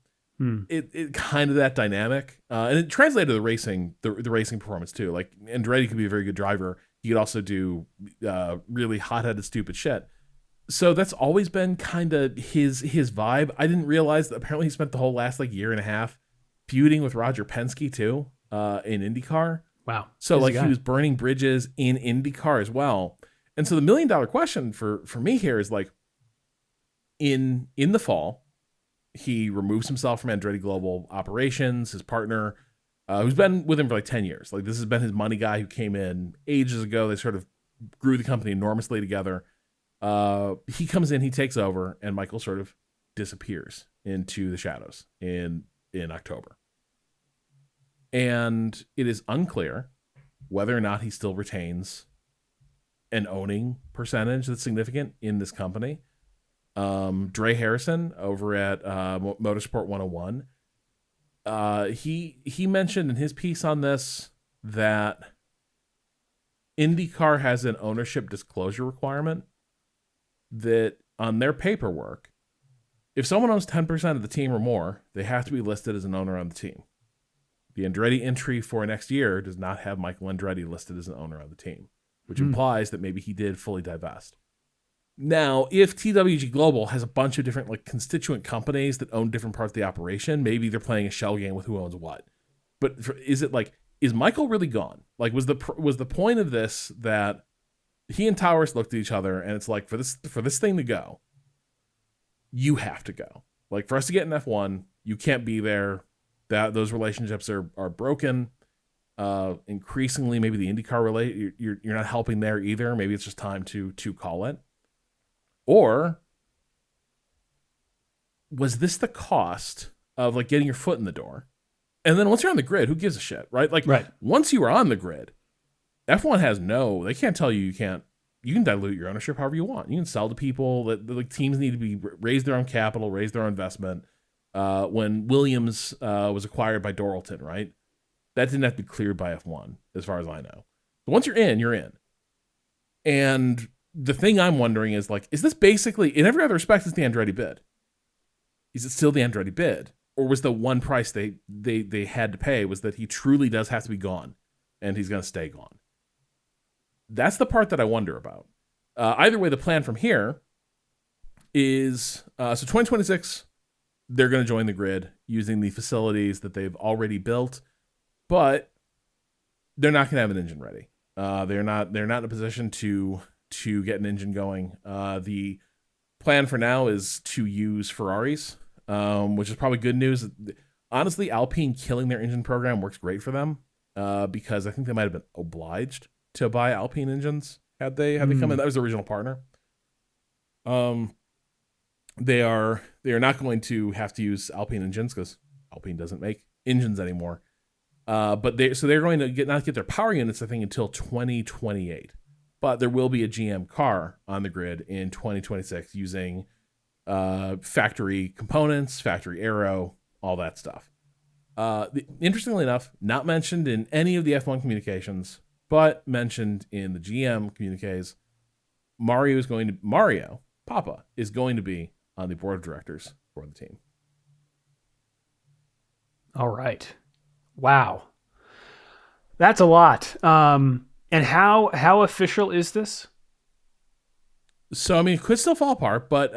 It kind of that dynamic, and it translated to the racing performance too. Like, Andretti could be a very good driver. He could also do really hot-headed, stupid shit. So that's always been kind of his vibe. I didn't realize that apparently he spent the whole last year and a half feuding with Roger Penske too in IndyCar. Wow. So he was burning bridges in IndyCar as well. And so the $1 million question for me here is like, in the fall, he removes himself from Andretti Global Operations, his partner, who's been with him for 10 years. Like, this has been his money guy who came in ages ago. They sort of grew the company enormously together. He comes in, he takes over, and Michael sort of disappears into the shadows in October. And it is unclear whether or not he still retains an owning percentage that's significant in this company. Dre Harrison over at Motorsport 101, he mentioned in his piece on this that IndyCar has an ownership disclosure requirement that on their paperwork, if someone owns 10% of the team or more, they have to be listed as an owner on the team. The Andretti entry for next year does not have Michael Andretti listed as an owner on the team, which implies that maybe he did fully divest. Now, if TWG Global has a bunch of different constituent companies that own different parts of the operation, maybe they're playing a shell game with who owns what. But is Michael really gone? Like, was the point of this that he and Towers looked at each other and it's like, for this thing to go, you have to go. Like, for us to get in F1, you can't be there. Those relationships are broken. Increasingly, maybe the IndyCar you're not helping there either. Maybe it's just time to call it. Or was this the cost of getting your foot in the door? And then once you're on the grid, who gives a shit, right? Once you were on the grid, F1 has they can't tell you can't. You can dilute your ownership however you want. You can sell to people. That like teams need to be raise their own capital, raise their own investment. When Williams was acquired by Doralton, right? That didn't have to be cleared by F1, as far as I know. But once you're in, you're in. And the thing I'm wondering is, like, is this basically, in every other respect, it's the Andretti bid? Is it still the Andretti bid? Or was the one price they had to pay was that he truly does have to be gone, and he's going to stay gone? That's the part that I wonder about. Either way, the plan from here is, so 2026, they're going to join the grid using the facilities that they've already built, but they're not going to have an engine ready. They're not in a position to get an engine going. The plan for now is to use Ferraris, which is probably good news. Honestly, Alpine killing their engine program works great for them, because I think they might have been obliged to buy Alpine engines had they come in. That was the original partner. They are not going to have to use Alpine engines because Alpine doesn't make engines anymore. But they're going to not get their power units, I think, until 2028. But there will be a GM car on the grid in 2026 using factory components, factory aero, all that stuff. Interestingly enough, not mentioned in any of the F1 communications, but mentioned in the GM communiques, Papa is going to be on the board of directors for the team. All right. Wow. That's a lot. And how official is this? So, I mean, it could still fall apart, but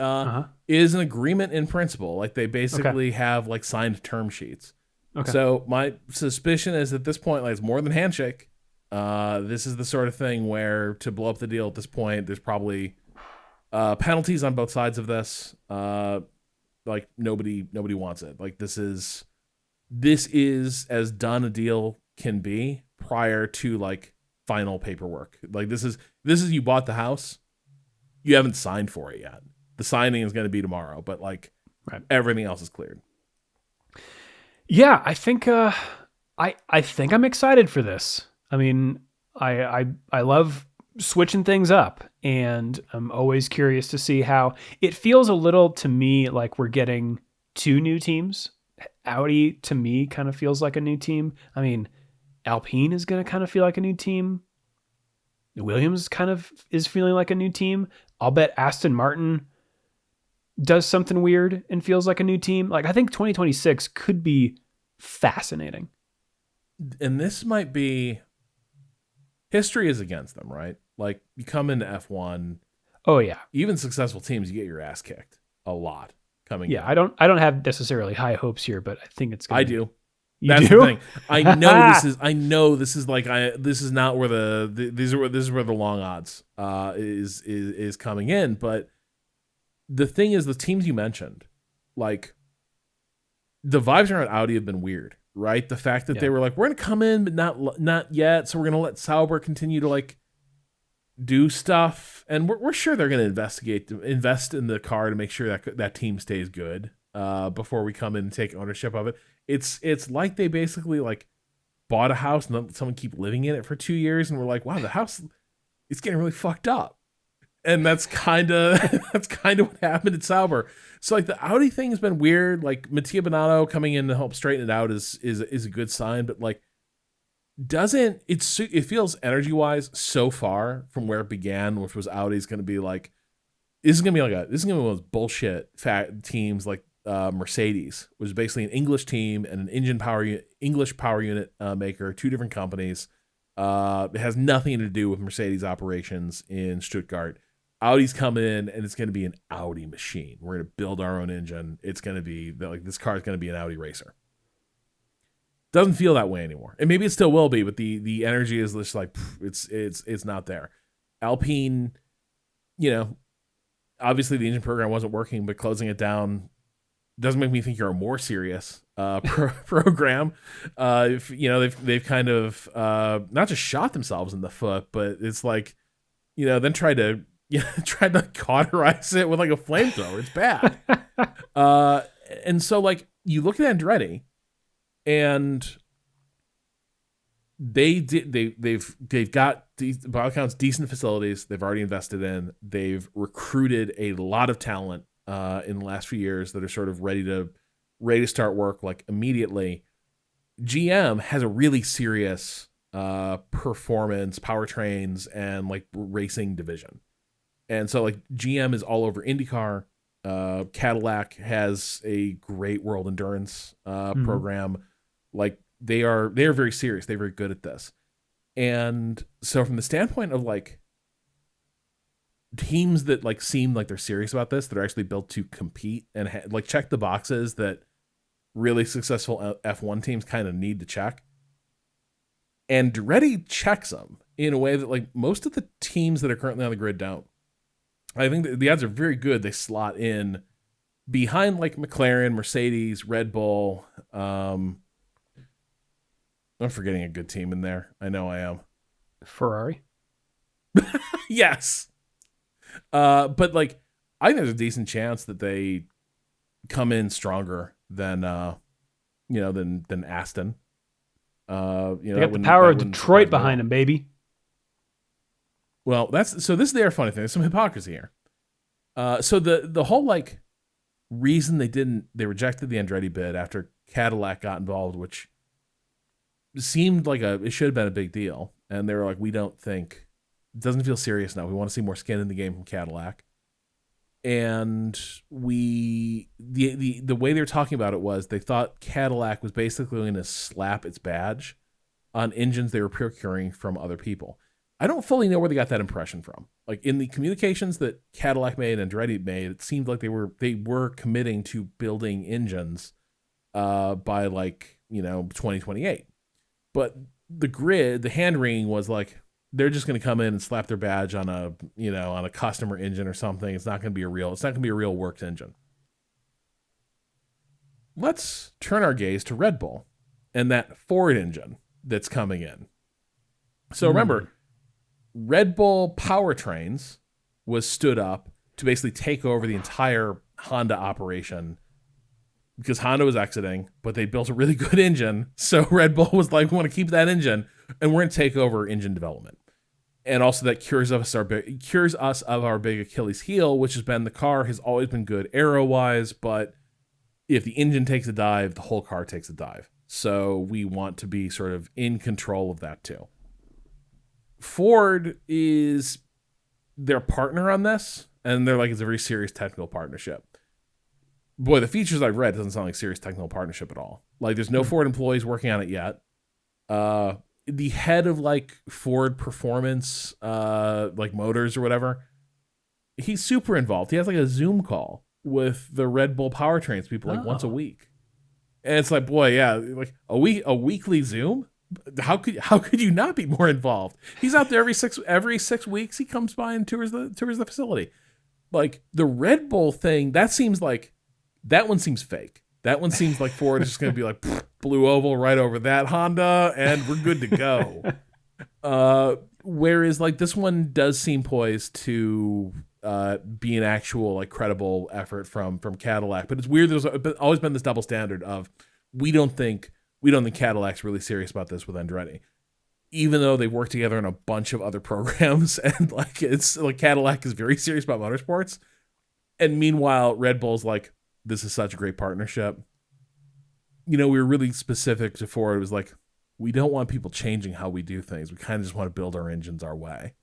is an agreement in principle. Like, they basically have, like, signed term sheets. Okay. So my suspicion is at this point, like, it's more than handshake. This is the sort of thing where to blow up the deal at this point, there's probably penalties on both sides of this. Like, nobody wants it. Like, this is as done a deal can be prior to, like, final paperwork. Like, this is you bought the house, you haven't signed for it yet. The signing is going to be tomorrow, but, like, everything else is cleared. Yeah, I think I think I'm excited for this. I mean, I love switching things up, and I'm always curious to see how it feels. A little to me like we're getting two new teams. Audi to me kind of feels like a new team. I mean, Alpine is going to kind of feel like a new team. Williams kind of is feeling like a new team. I'll bet Aston Martin does something weird and feels like a new team. Like, I think 2026 could be fascinating. And this might be, history is against them, right? Like, you come into F1. Oh yeah. Even successful teams, you get your ass kicked a lot coming in. I don't have necessarily high hopes here, but I think it's I do. That's the thing. I know this is not where this is where the long odds is coming in, but the thing is, the teams you mentioned, like, the vibes around Audi have been weird, right? The fact that they were like, we're going to come in, but not yet. So we're going to let Sauber continue to, like, do stuff. And we're sure they're going to invest in the car to make sure that team stays good before we come in and take ownership of it. It's like they basically, like, bought a house and let someone keep living in it for 2 years. And we're like, wow, the house is getting really fucked up. And that's kind of what happened at Sauber. So, like, the Audi thing has been weird. Like, Mattia Binotto coming in to help straighten it out is a good sign, but, like, it feels energy wise so far from where it began, which was Audi's going to be like, this is going to be one of those bullshit teams like Mercedes, which is basically an English team and an English power unit maker, two different companies. It has nothing to do with Mercedes operations in Stuttgart. Audi's coming in, and it's going to be an Audi machine. We're going to build our own engine. It's going to be like, this car is going to be an Audi racer. Doesn't feel that way anymore, and maybe it still will be, but the energy is just like, it's not there. Alpine, obviously the engine program wasn't working, but closing it down doesn't make me think you're a more serious program. They've kind of not just shot themselves in the foot, but it's like, then tried to cauterize it with, like, a flamethrower. It's bad. And so, like, you look at Andretti, and they've got by all accounts decent facilities. They've already invested in. They've recruited a lot of talent in the last few years that are sort of ready to start work like immediately. GM has a really serious performance, powertrains, and like racing division, and so like GM is all over IndyCar. Cadillac has a great world endurance program. Like they are very serious. They're very good at this. And so from the standpoint of like teams that like seem like they're serious about this, that are actually built to compete and like check the boxes that really successful F1 teams kind of need to check. Andretti checks them in a way that like most of the teams that are currently on the grid don't. I think the odds are very good they slot in behind like McLaren, Mercedes, Red Bull. I'm forgetting a good team in there. I know I am. Ferrari? Yes. But like I think there's a decent chance that they come in stronger than than Aston. They got the power of Detroit behind them, baby. Well, this is the funny thing. There's some hypocrisy here. So the whole like reason they rejected the Andretti bid after Cadillac got involved, which seemed like it should have been a big deal, and they were like, we don't think it doesn't feel serious now. We want to see more skin in the game from Cadillac. And the way they were talking about it was they thought Cadillac was basically going to slap its badge on engines they were procuring from other people. I don't fully know where they got that impression from. Like in the communications that Cadillac made and Andretti made, it seemed like they were committing to building engines by like 2028. But the hand wringing was like they're just going to come in and slap their badge on a customer engine or something. It's not going to be a real works engine. Let's turn our gaze to Red Bull and that Ford engine that's coming in. So remember, Red Bull powertrains was stood up to basically take over the entire Honda operation because Honda was exiting, but they built a really good engine. So Red Bull was like, we want to keep that engine and we're going to take over engine development. And also that cures us of our big Achilles heel, which has been the car has always been good aero-wise, but if the engine takes a dive, the whole car takes a dive. So we want to be sort of in control of that too. Ford is their partner on this, and they're like, it's a very serious technical partnership. Boy, the features I've read doesn't sound like serious technical partnership at all. Like there's no Ford employees working on it yet. The head of like Ford Performance, like motors or whatever, he's super involved. He has like a Zoom call with the Red Bull powertrains people like once a week. And it's like, boy, yeah, like a weekly Zoom. How could you not be more involved? He's out there every 6 weeks. He comes by and tours the facility. Like the Red Bull thing, that one seems fake. That one seems like Ford is just going to be like blue oval right over that Honda, and we're good to go. Whereas like this one does seem poised to be an actual like credible effort from Cadillac. But it's weird. There's always been this double standard of we don't think Cadillac's really serious about this with Andretti, even though they've worked together on a bunch of other programs, and like it's like Cadillac is very serious about motorsports, and meanwhile Red Bull's like, this is such a great partnership. We were really specific to Ford. It was like, we don't want people changing how we do things. We kind of just want to build our engines our way,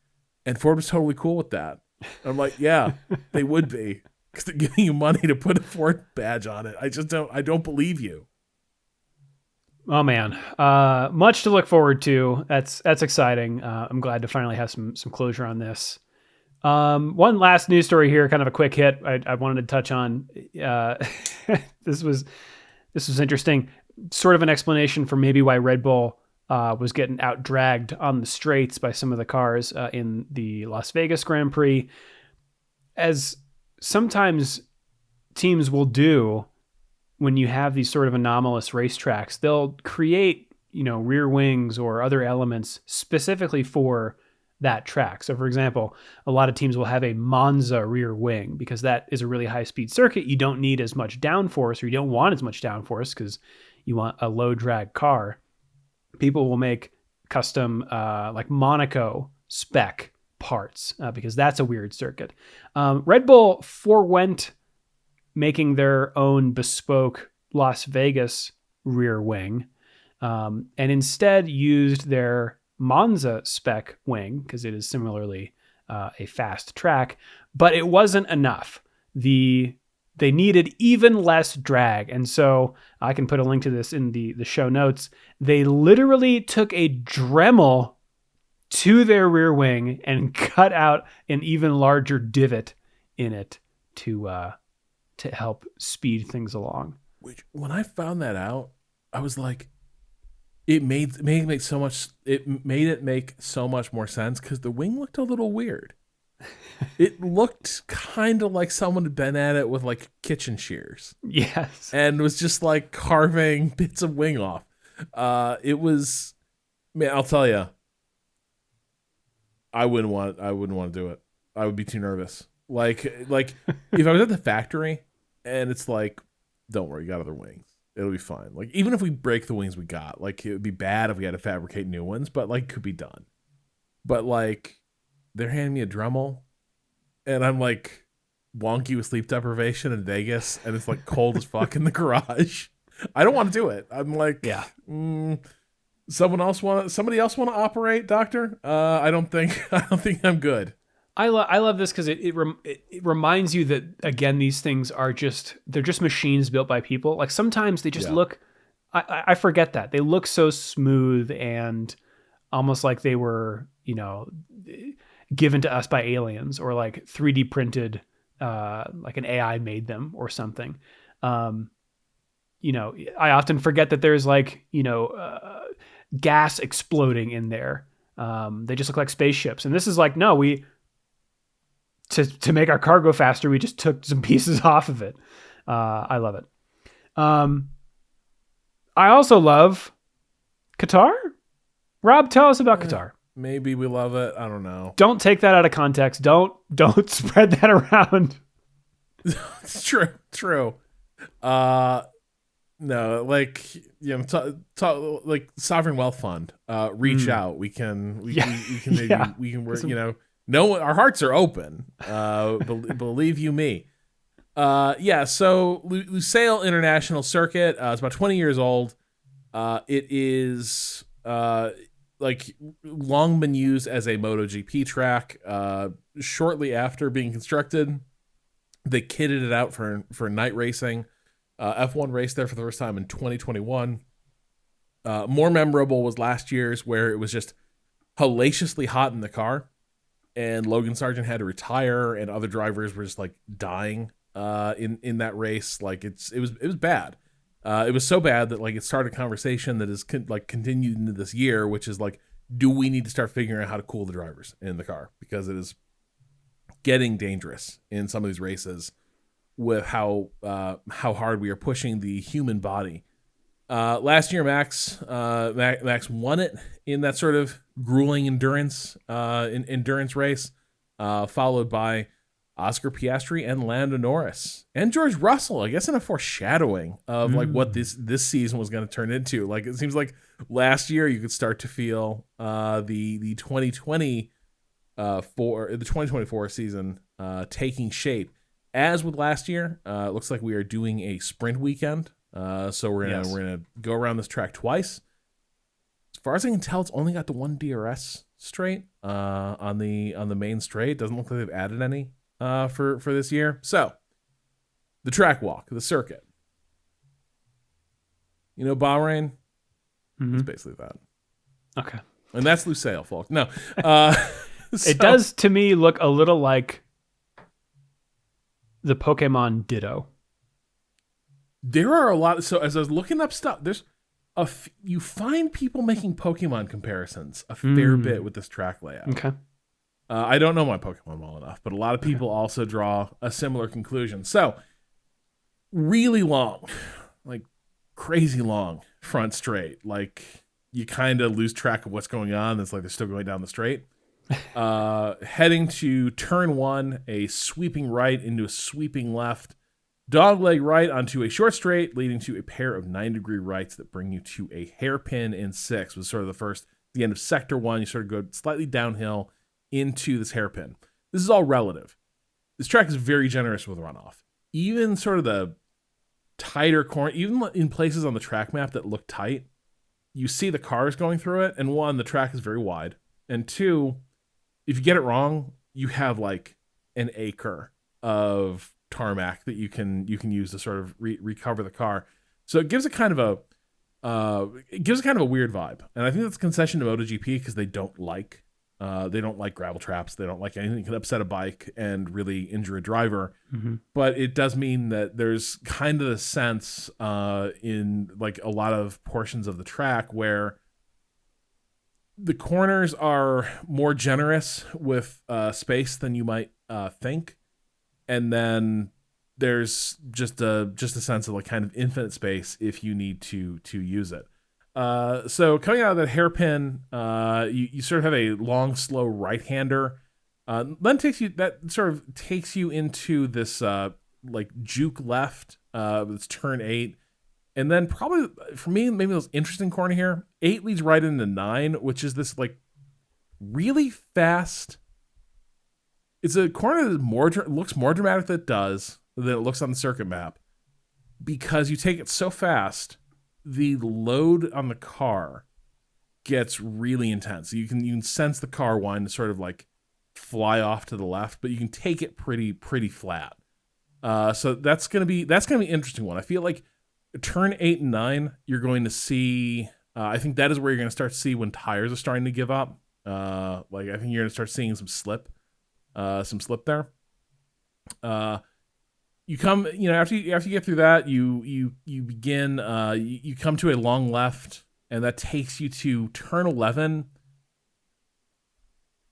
and Ford was totally cool with that. I'm like, yeah, they would be, because they're giving you money to put a Ford badge on it. I don't believe you. Oh man, much to look forward to. That's exciting. I'm glad to finally have some closure on this. One last news story here, kind of a quick hit. I wanted to touch on. This was interesting. Sort of an explanation for maybe why Red Bull was getting out dragged on the straights by some of the cars in the Las Vegas Grand Prix, as sometimes teams will do. When you have these sort of anomalous racetracks, they'll create, rear wings or other elements specifically for that track. So for example, a lot of teams will have a Monza rear wing because that is a really high speed circuit. You don't need as much downforce, or you don't want as much downforce because you want a low drag car. People will make custom like Monaco spec parts because that's a weird circuit. Red Bull forewent making their own bespoke Las Vegas rear wing, and instead used their Monza spec wing because it is similarly a fast track, but it wasn't enough. They needed even less drag, and so I can put a link to this in the show notes. They literally took a Dremel to their rear wing and cut out an even larger divot in it to help speed things along. Which, when I found that out, I was like, it made it make so much more sense because the wing looked a little weird. It looked kind of like someone had been at it with like kitchen shears. Yes. And was just like carving bits of wing off. It was, man, I'll tell you, I wouldn't want to do it. I would be too nervous. Like if I was at the factory and it's like, don't worry, you got other wings. It'll be fine. Like, even if we break the wings we got, like, it would be bad if we had to fabricate new ones, but like, could be done. But like, they're handing me a Dremel and I'm like wonky with sleep deprivation in Vegas and it's like cold as fuck in the garage. I don't want to do it. I'm like, yeah. Somebody else want to operate, doctor? I don't think I'm good. I love this because it reminds you that, again, these things are they're just machines built by people. Like, sometimes they just look, I forget that. They look so smooth and almost like they were, given to us by aliens or like 3D printed, like an AI made them or something. I often forget that there's like, gas exploding in there. They just look like spaceships. And this is like, no, to make our car go faster, we just took some pieces off of it. I love it. I also love Qatar. Rob, tell us about Qatar. Maybe we love it. I don't know. Don't take that out of context. Don't spread that around. It's true. No, like, like Sovereign Wealth Fund. Reach out. We can work. No, our hearts are open. Believe you me. So Lusail International Circuit. It's about 20 years old. It is like long been used as a MotoGP track. Shortly after being constructed, they kitted it out for night racing. F1 raced there for the first time in 2021. More memorable was last year's, where it was just hellaciously hot in the car, and Logan Sargent had to retire, and other drivers were just like dying in that race. Like, it was bad. It was so bad that like it started a conversation that is continued into this year, which is like, do we need to start figuring out how to cool the drivers in the car, because it is getting dangerous in some of these races with how hard we are pushing the human body. Last year, Max won it in that sort of grueling endurance race, followed by Oscar Piastri and Lando Norris and George Russell, I guess, in a foreshadowing of like what this season was going to turn into. Like, it seems like last year you could start to feel the 2024 season taking shape. As with last year, it looks like we are doing a sprint weekend. So we're gonna go around this track twice. As far as I can tell, it's only got the one DRS straight on the main straight. Doesn't look like they've added any for this year. So the track walk, the circuit. Bahrain. It's basically that. Okay. And that's Lusail, folks. No, it does to me look a little like the Pokémon Ditto. There are a lot. So as I was looking up stuff, there's you find people making Pokemon comparisons a fair bit with this track layout. Okay. I don't know my Pokemon well enough, but a lot of people also draw a similar conclusion. So really long, like crazy long front straight. Like, you kind of lose track of what's going on. It's like they're still going down the straight. Heading to turn one, a sweeping right into a sweeping left, dogleg right onto a short straight, leading to a pair of 9-degree rights that bring you to a hairpin in 6. Was sort of the first the end of sector 1, you sort of go slightly downhill into this hairpin. This is all relative. This track is very generous with runoff. Even sort of the tighter corner, even in places on the track map that look tight, you see the cars going through it. And one, the track is very wide. And two, if you get it wrong, you have like an acre of tarmac that you can use to sort of recover the car. So it gives it kind of a weird vibe. And I think that's a concession to MotoGP because they don't like gravel traps. They don't like anything that can upset a bike and really injure a driver. Mm-hmm. But it does mean that there's kind of the sense in like a lot of portions of the track where the corners are more generous with space than you might think. And then there's just a sense of like kind of infinite space if you need to use it. So coming out of that hairpin, you sort of have a long, slow right-hander. Then takes you into this like juke left. It's turn 8, and then probably for me maybe the most interesting corner here. 8 leads right into 9, which is this like really fast. It's a corner that looks more dramatic than it looks on the circuit map because you take it so fast. The load on the car gets really intense. You can sense the car wanting to sort of like fly off to the left, but you can take it pretty flat. So that's gonna be an interesting one. I feel like turn 8 and 9, you're going to see. I think that is where you're going to start to see when tires are starting to give up. Like I think you're going to start seeing some slip there. You come, after you get through that, you begin, you come to a long left, and that takes you to turn 11.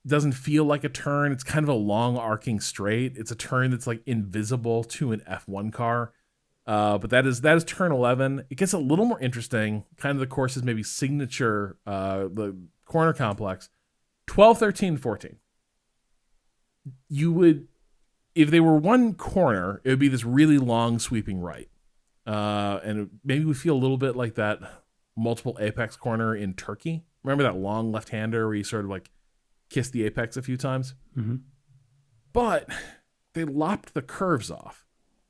Doesn't feel like a turn. It's kind of a long arcing straight. It's a turn that's like invisible to an F1 car. But that is turn 11. It gets a little more interesting. Kind of the course's maybe signature, the corner complex. 12, 13, 14. You would, if they were one corner, it would be this really long sweeping right. And it maybe we feel a little bit like that multiple apex corner in Turkey. Remember that long left-hander where you sort of like kiss the apex a few times? Mm-hmm. But they lopped the curves off.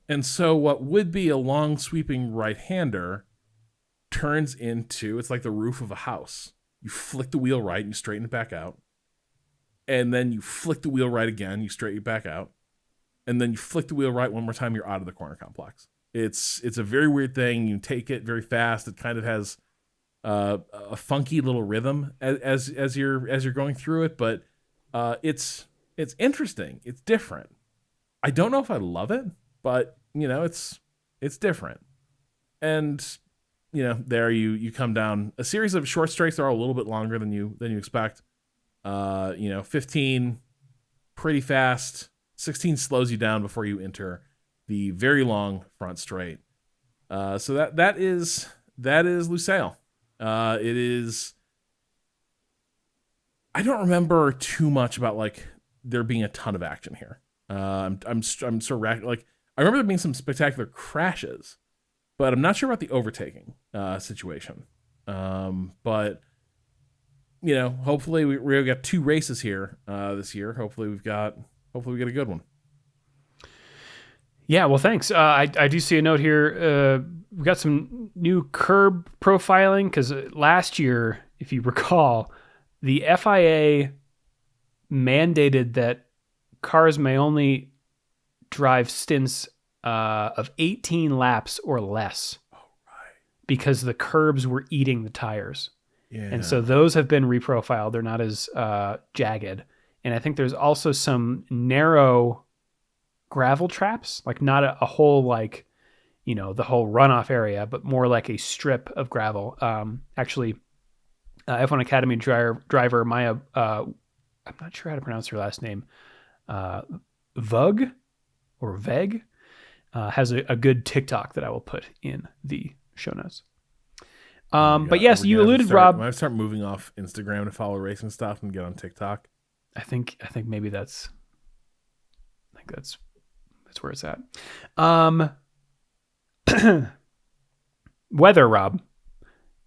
And so what would be a long sweeping right-hander turns into, it's like the roof of a house. You flick the wheel right and you straighten it back out. And then you flick the wheel right again, you straighten it back out. And then you flick the wheel right one more time, you're out of the corner complex. It's a very weird thing. You take it very fast. It kind of has a funky little rhythm as you're going through it, but it's interesting. It's different. I don't know if I love it, but it's different. And there you come down a series of short straights that are a little bit longer than you expect. 15 pretty fast. 16 slows you down before you enter the very long front straight. So that is Lusail. It is. I don't remember too much about like there being a ton of action here. I'm sort of like I remember there being some spectacular crashes, but I'm not sure about the overtaking situation. But hopefully we got 2 races here this year. Hopefully we get a good one. Yeah, well, thanks. I do see a note here. We got some new curb profiling because last year, if you recall, the FIA mandated that cars may only drive stints of 18 laps or less. Oh, right. Because the curbs were eating the tires. Yeah. And so those have been reprofiled. They're not as jagged. And I think there's also some narrow gravel traps, like not a whole like, the whole runoff area, but more like a strip of gravel. Actually, F1 Academy driver Maya, I'm not sure how to pronounce her last name, Weug or Weug, has a good TikTok that I will put in the show notes. But yes, you alluded, Rob. When I start moving off Instagram to follow racing stuff and get on TikTok, I think maybe that's where it's at. Weather, Rob.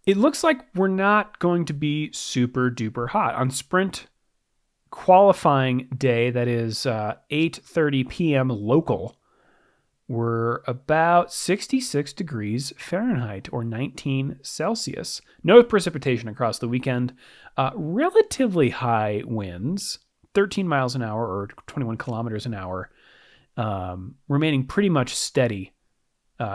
it looks like we're not going to be super duper hot. On sprint qualifying day, that is 8:30 p.m. local, we're about 66 degrees Fahrenheit or 19 Celsius. No precipitation across the weekend. Relatively high winds, 13 miles an hour or 21 kilometers an hour, remaining pretty much steady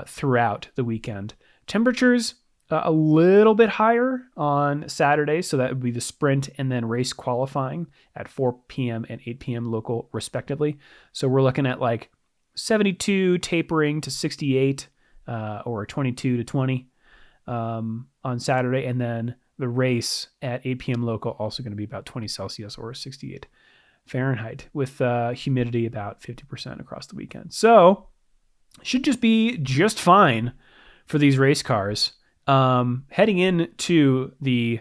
throughout the weekend. Temperatures a little bit higher on Saturday, so that would be the sprint and then race qualifying at 4 p.m. and 8 p.m. local, respectively. So we're looking at like 72 tapering to 68 or 22 to 20 on Saturday, and then the race at 8 p.m. local also going to be about 20 Celsius or 68 Fahrenheit with humidity about 50% across the weekend. So should just be just fine for these race cars. Heading into the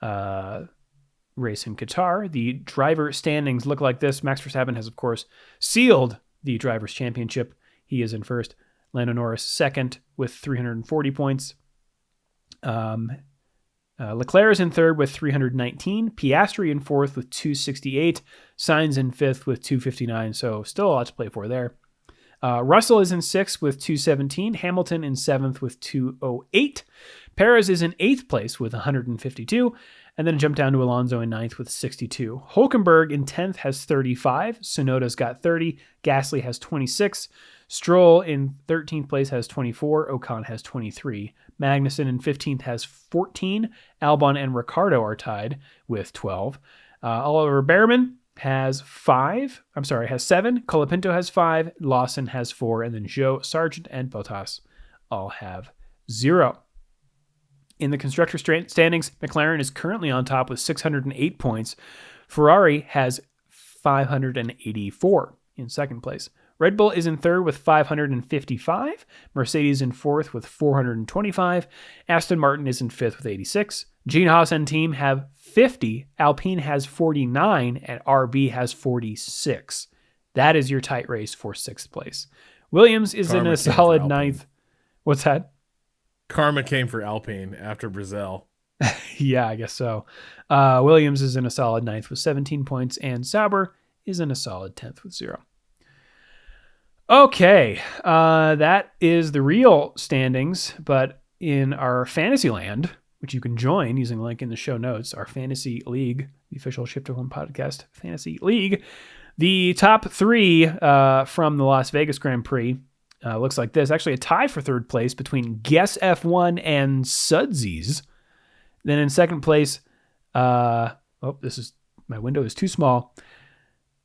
race in Qatar, the driver standings look like this. Max Verstappen has, of course, sealed the Drivers' Championship. He is in first. Lando Norris second with 340 points. Leclerc is in third with 319. Piastri in fourth with 268. Sainz in fifth with 259. So still a lot to play for there. Russell is in sixth with 217. Hamilton in seventh with 208. Perez is in eighth place with 152. And then jump down to Alonso in ninth with 62. Hulkenberg in 10th has 35. Tsunoda's got 30. Gasly has 26. Stroll in 13th place has 24. Ocon has 23. Magnussen in 15th has 14. Albon and Ricciardo are tied with 12. Oliver Behrman has 7. Colapinto has 5. Lawson has 4. And then Joe Sargent and Bottas all have 0. In the constructor standings, McLaren is currently on top with 608 points. Ferrari has 584 in second place. Red Bull is in third with 555. Mercedes in fourth with 425. Aston Martin is in fifth with 86. Gene Haas and team have 50. Alpine has 49. And RB has 46. That is your tight race for sixth place. Williams is in a solid ninth. What's that? Karma came for Alpine after Brazil. Yeah, I guess so. Williams is in a solid ninth with 17 points. And Sauber is in a solid 10th with 0. Okay, that is the real standings, but in our fantasy land, which you can join using the link in the show notes, our fantasy league, the official Shift+F1 podcast fantasy league, the top 3 from the Las Vegas Grand Prix looks like this. Actually, a tie for third place between Guess F1 and Sudsies. Then in second place, my window is too small.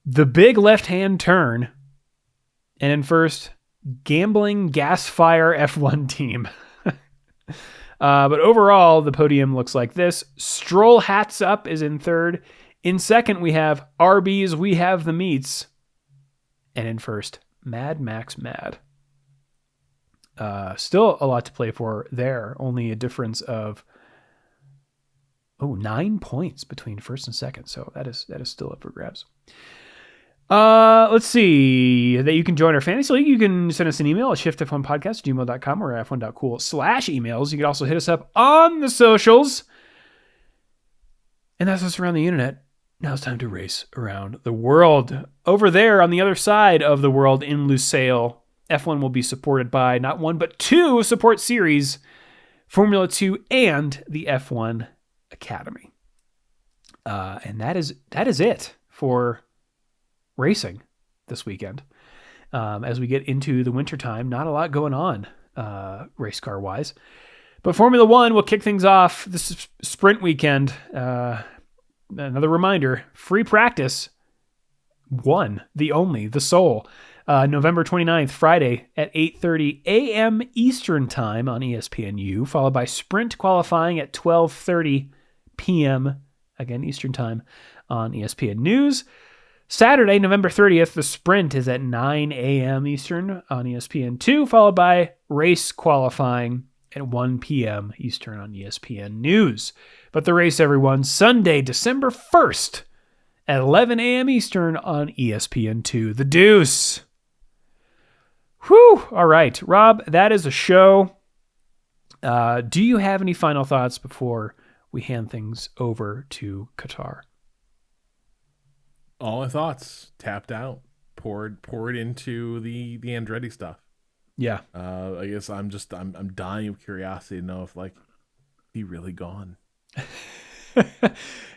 The Big Left Hand Turn. And in first, Gambling Gasfire F1 team. But overall, the podium looks like this. Stroll Hats Up is in third. In second, we have Arby's We Have the Meats. And in first, Mad Max Mad. Still a lot to play for there. Only a difference of 9 points between first and second. So that is still up for grabs. Let's see that you can join our fantasy league. You can send us an email at shiftf1podcast@gmail.com or f1.cool/emails. You can also hit us up on the socials. And that's us around the internet. Now it's time to race around the world. Over there on the other side of the world in Lusail, F1 will be supported by not one, but 2 support series, Formula 2 and the F1 Academy. And that is it for racing this weekend. As we get into the wintertime, not a lot going on race car wise, but Formula 1 will kick things off this sprint weekend. Another reminder, free practice, the sole, November 29th, Friday at 8:30 a.m. Eastern time on ESPNU, followed by sprint qualifying at 12:30 p.m. again Eastern time on ESPN News. Saturday, November 30th, the sprint is at 9 a.m. Eastern on ESPN2, followed by race qualifying at 1 p.m. Eastern on ESPN News. But the race, everyone, Sunday, December 1st at 11 a.m. Eastern on ESPN2. The Deuce. Whew. All right, Rob, that is a show. Do you have any final thoughts before we hand things over to Qatar? All my thoughts tapped out, poured into the Andretti stuff. Yeah. I guess I'm dying of curiosity to know if like he really gone.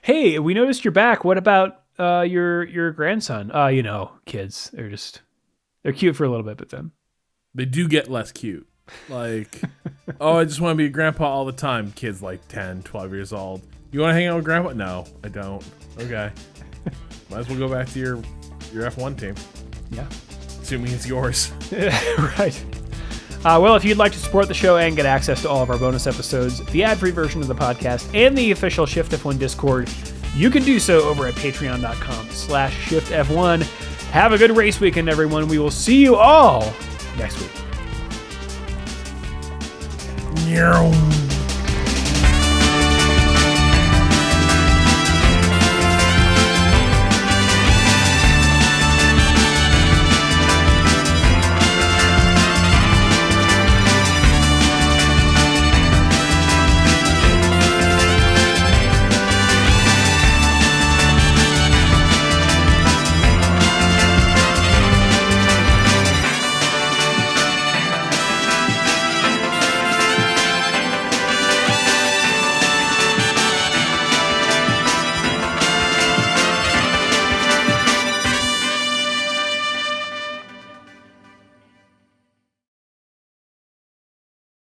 Hey, we noticed you're back. What about your grandson? Kids, they're cute for a little bit, but then They do get less cute. Like, oh, I just want to be a grandpa all the time. Kids like 10, 12 years old. You want to hang out with grandpa? No, I don't. Okay. Might as well go back to your F1 team. Yeah. Assuming it's yours. Right. Well, if you'd like to support the show and get access to all of our bonus episodes, the ad-free version of the podcast, and the official Shift+F1 Discord, you can do so over at patreon.com/ShiftF1. Have a good race weekend, everyone. We will see you all next week. Meow.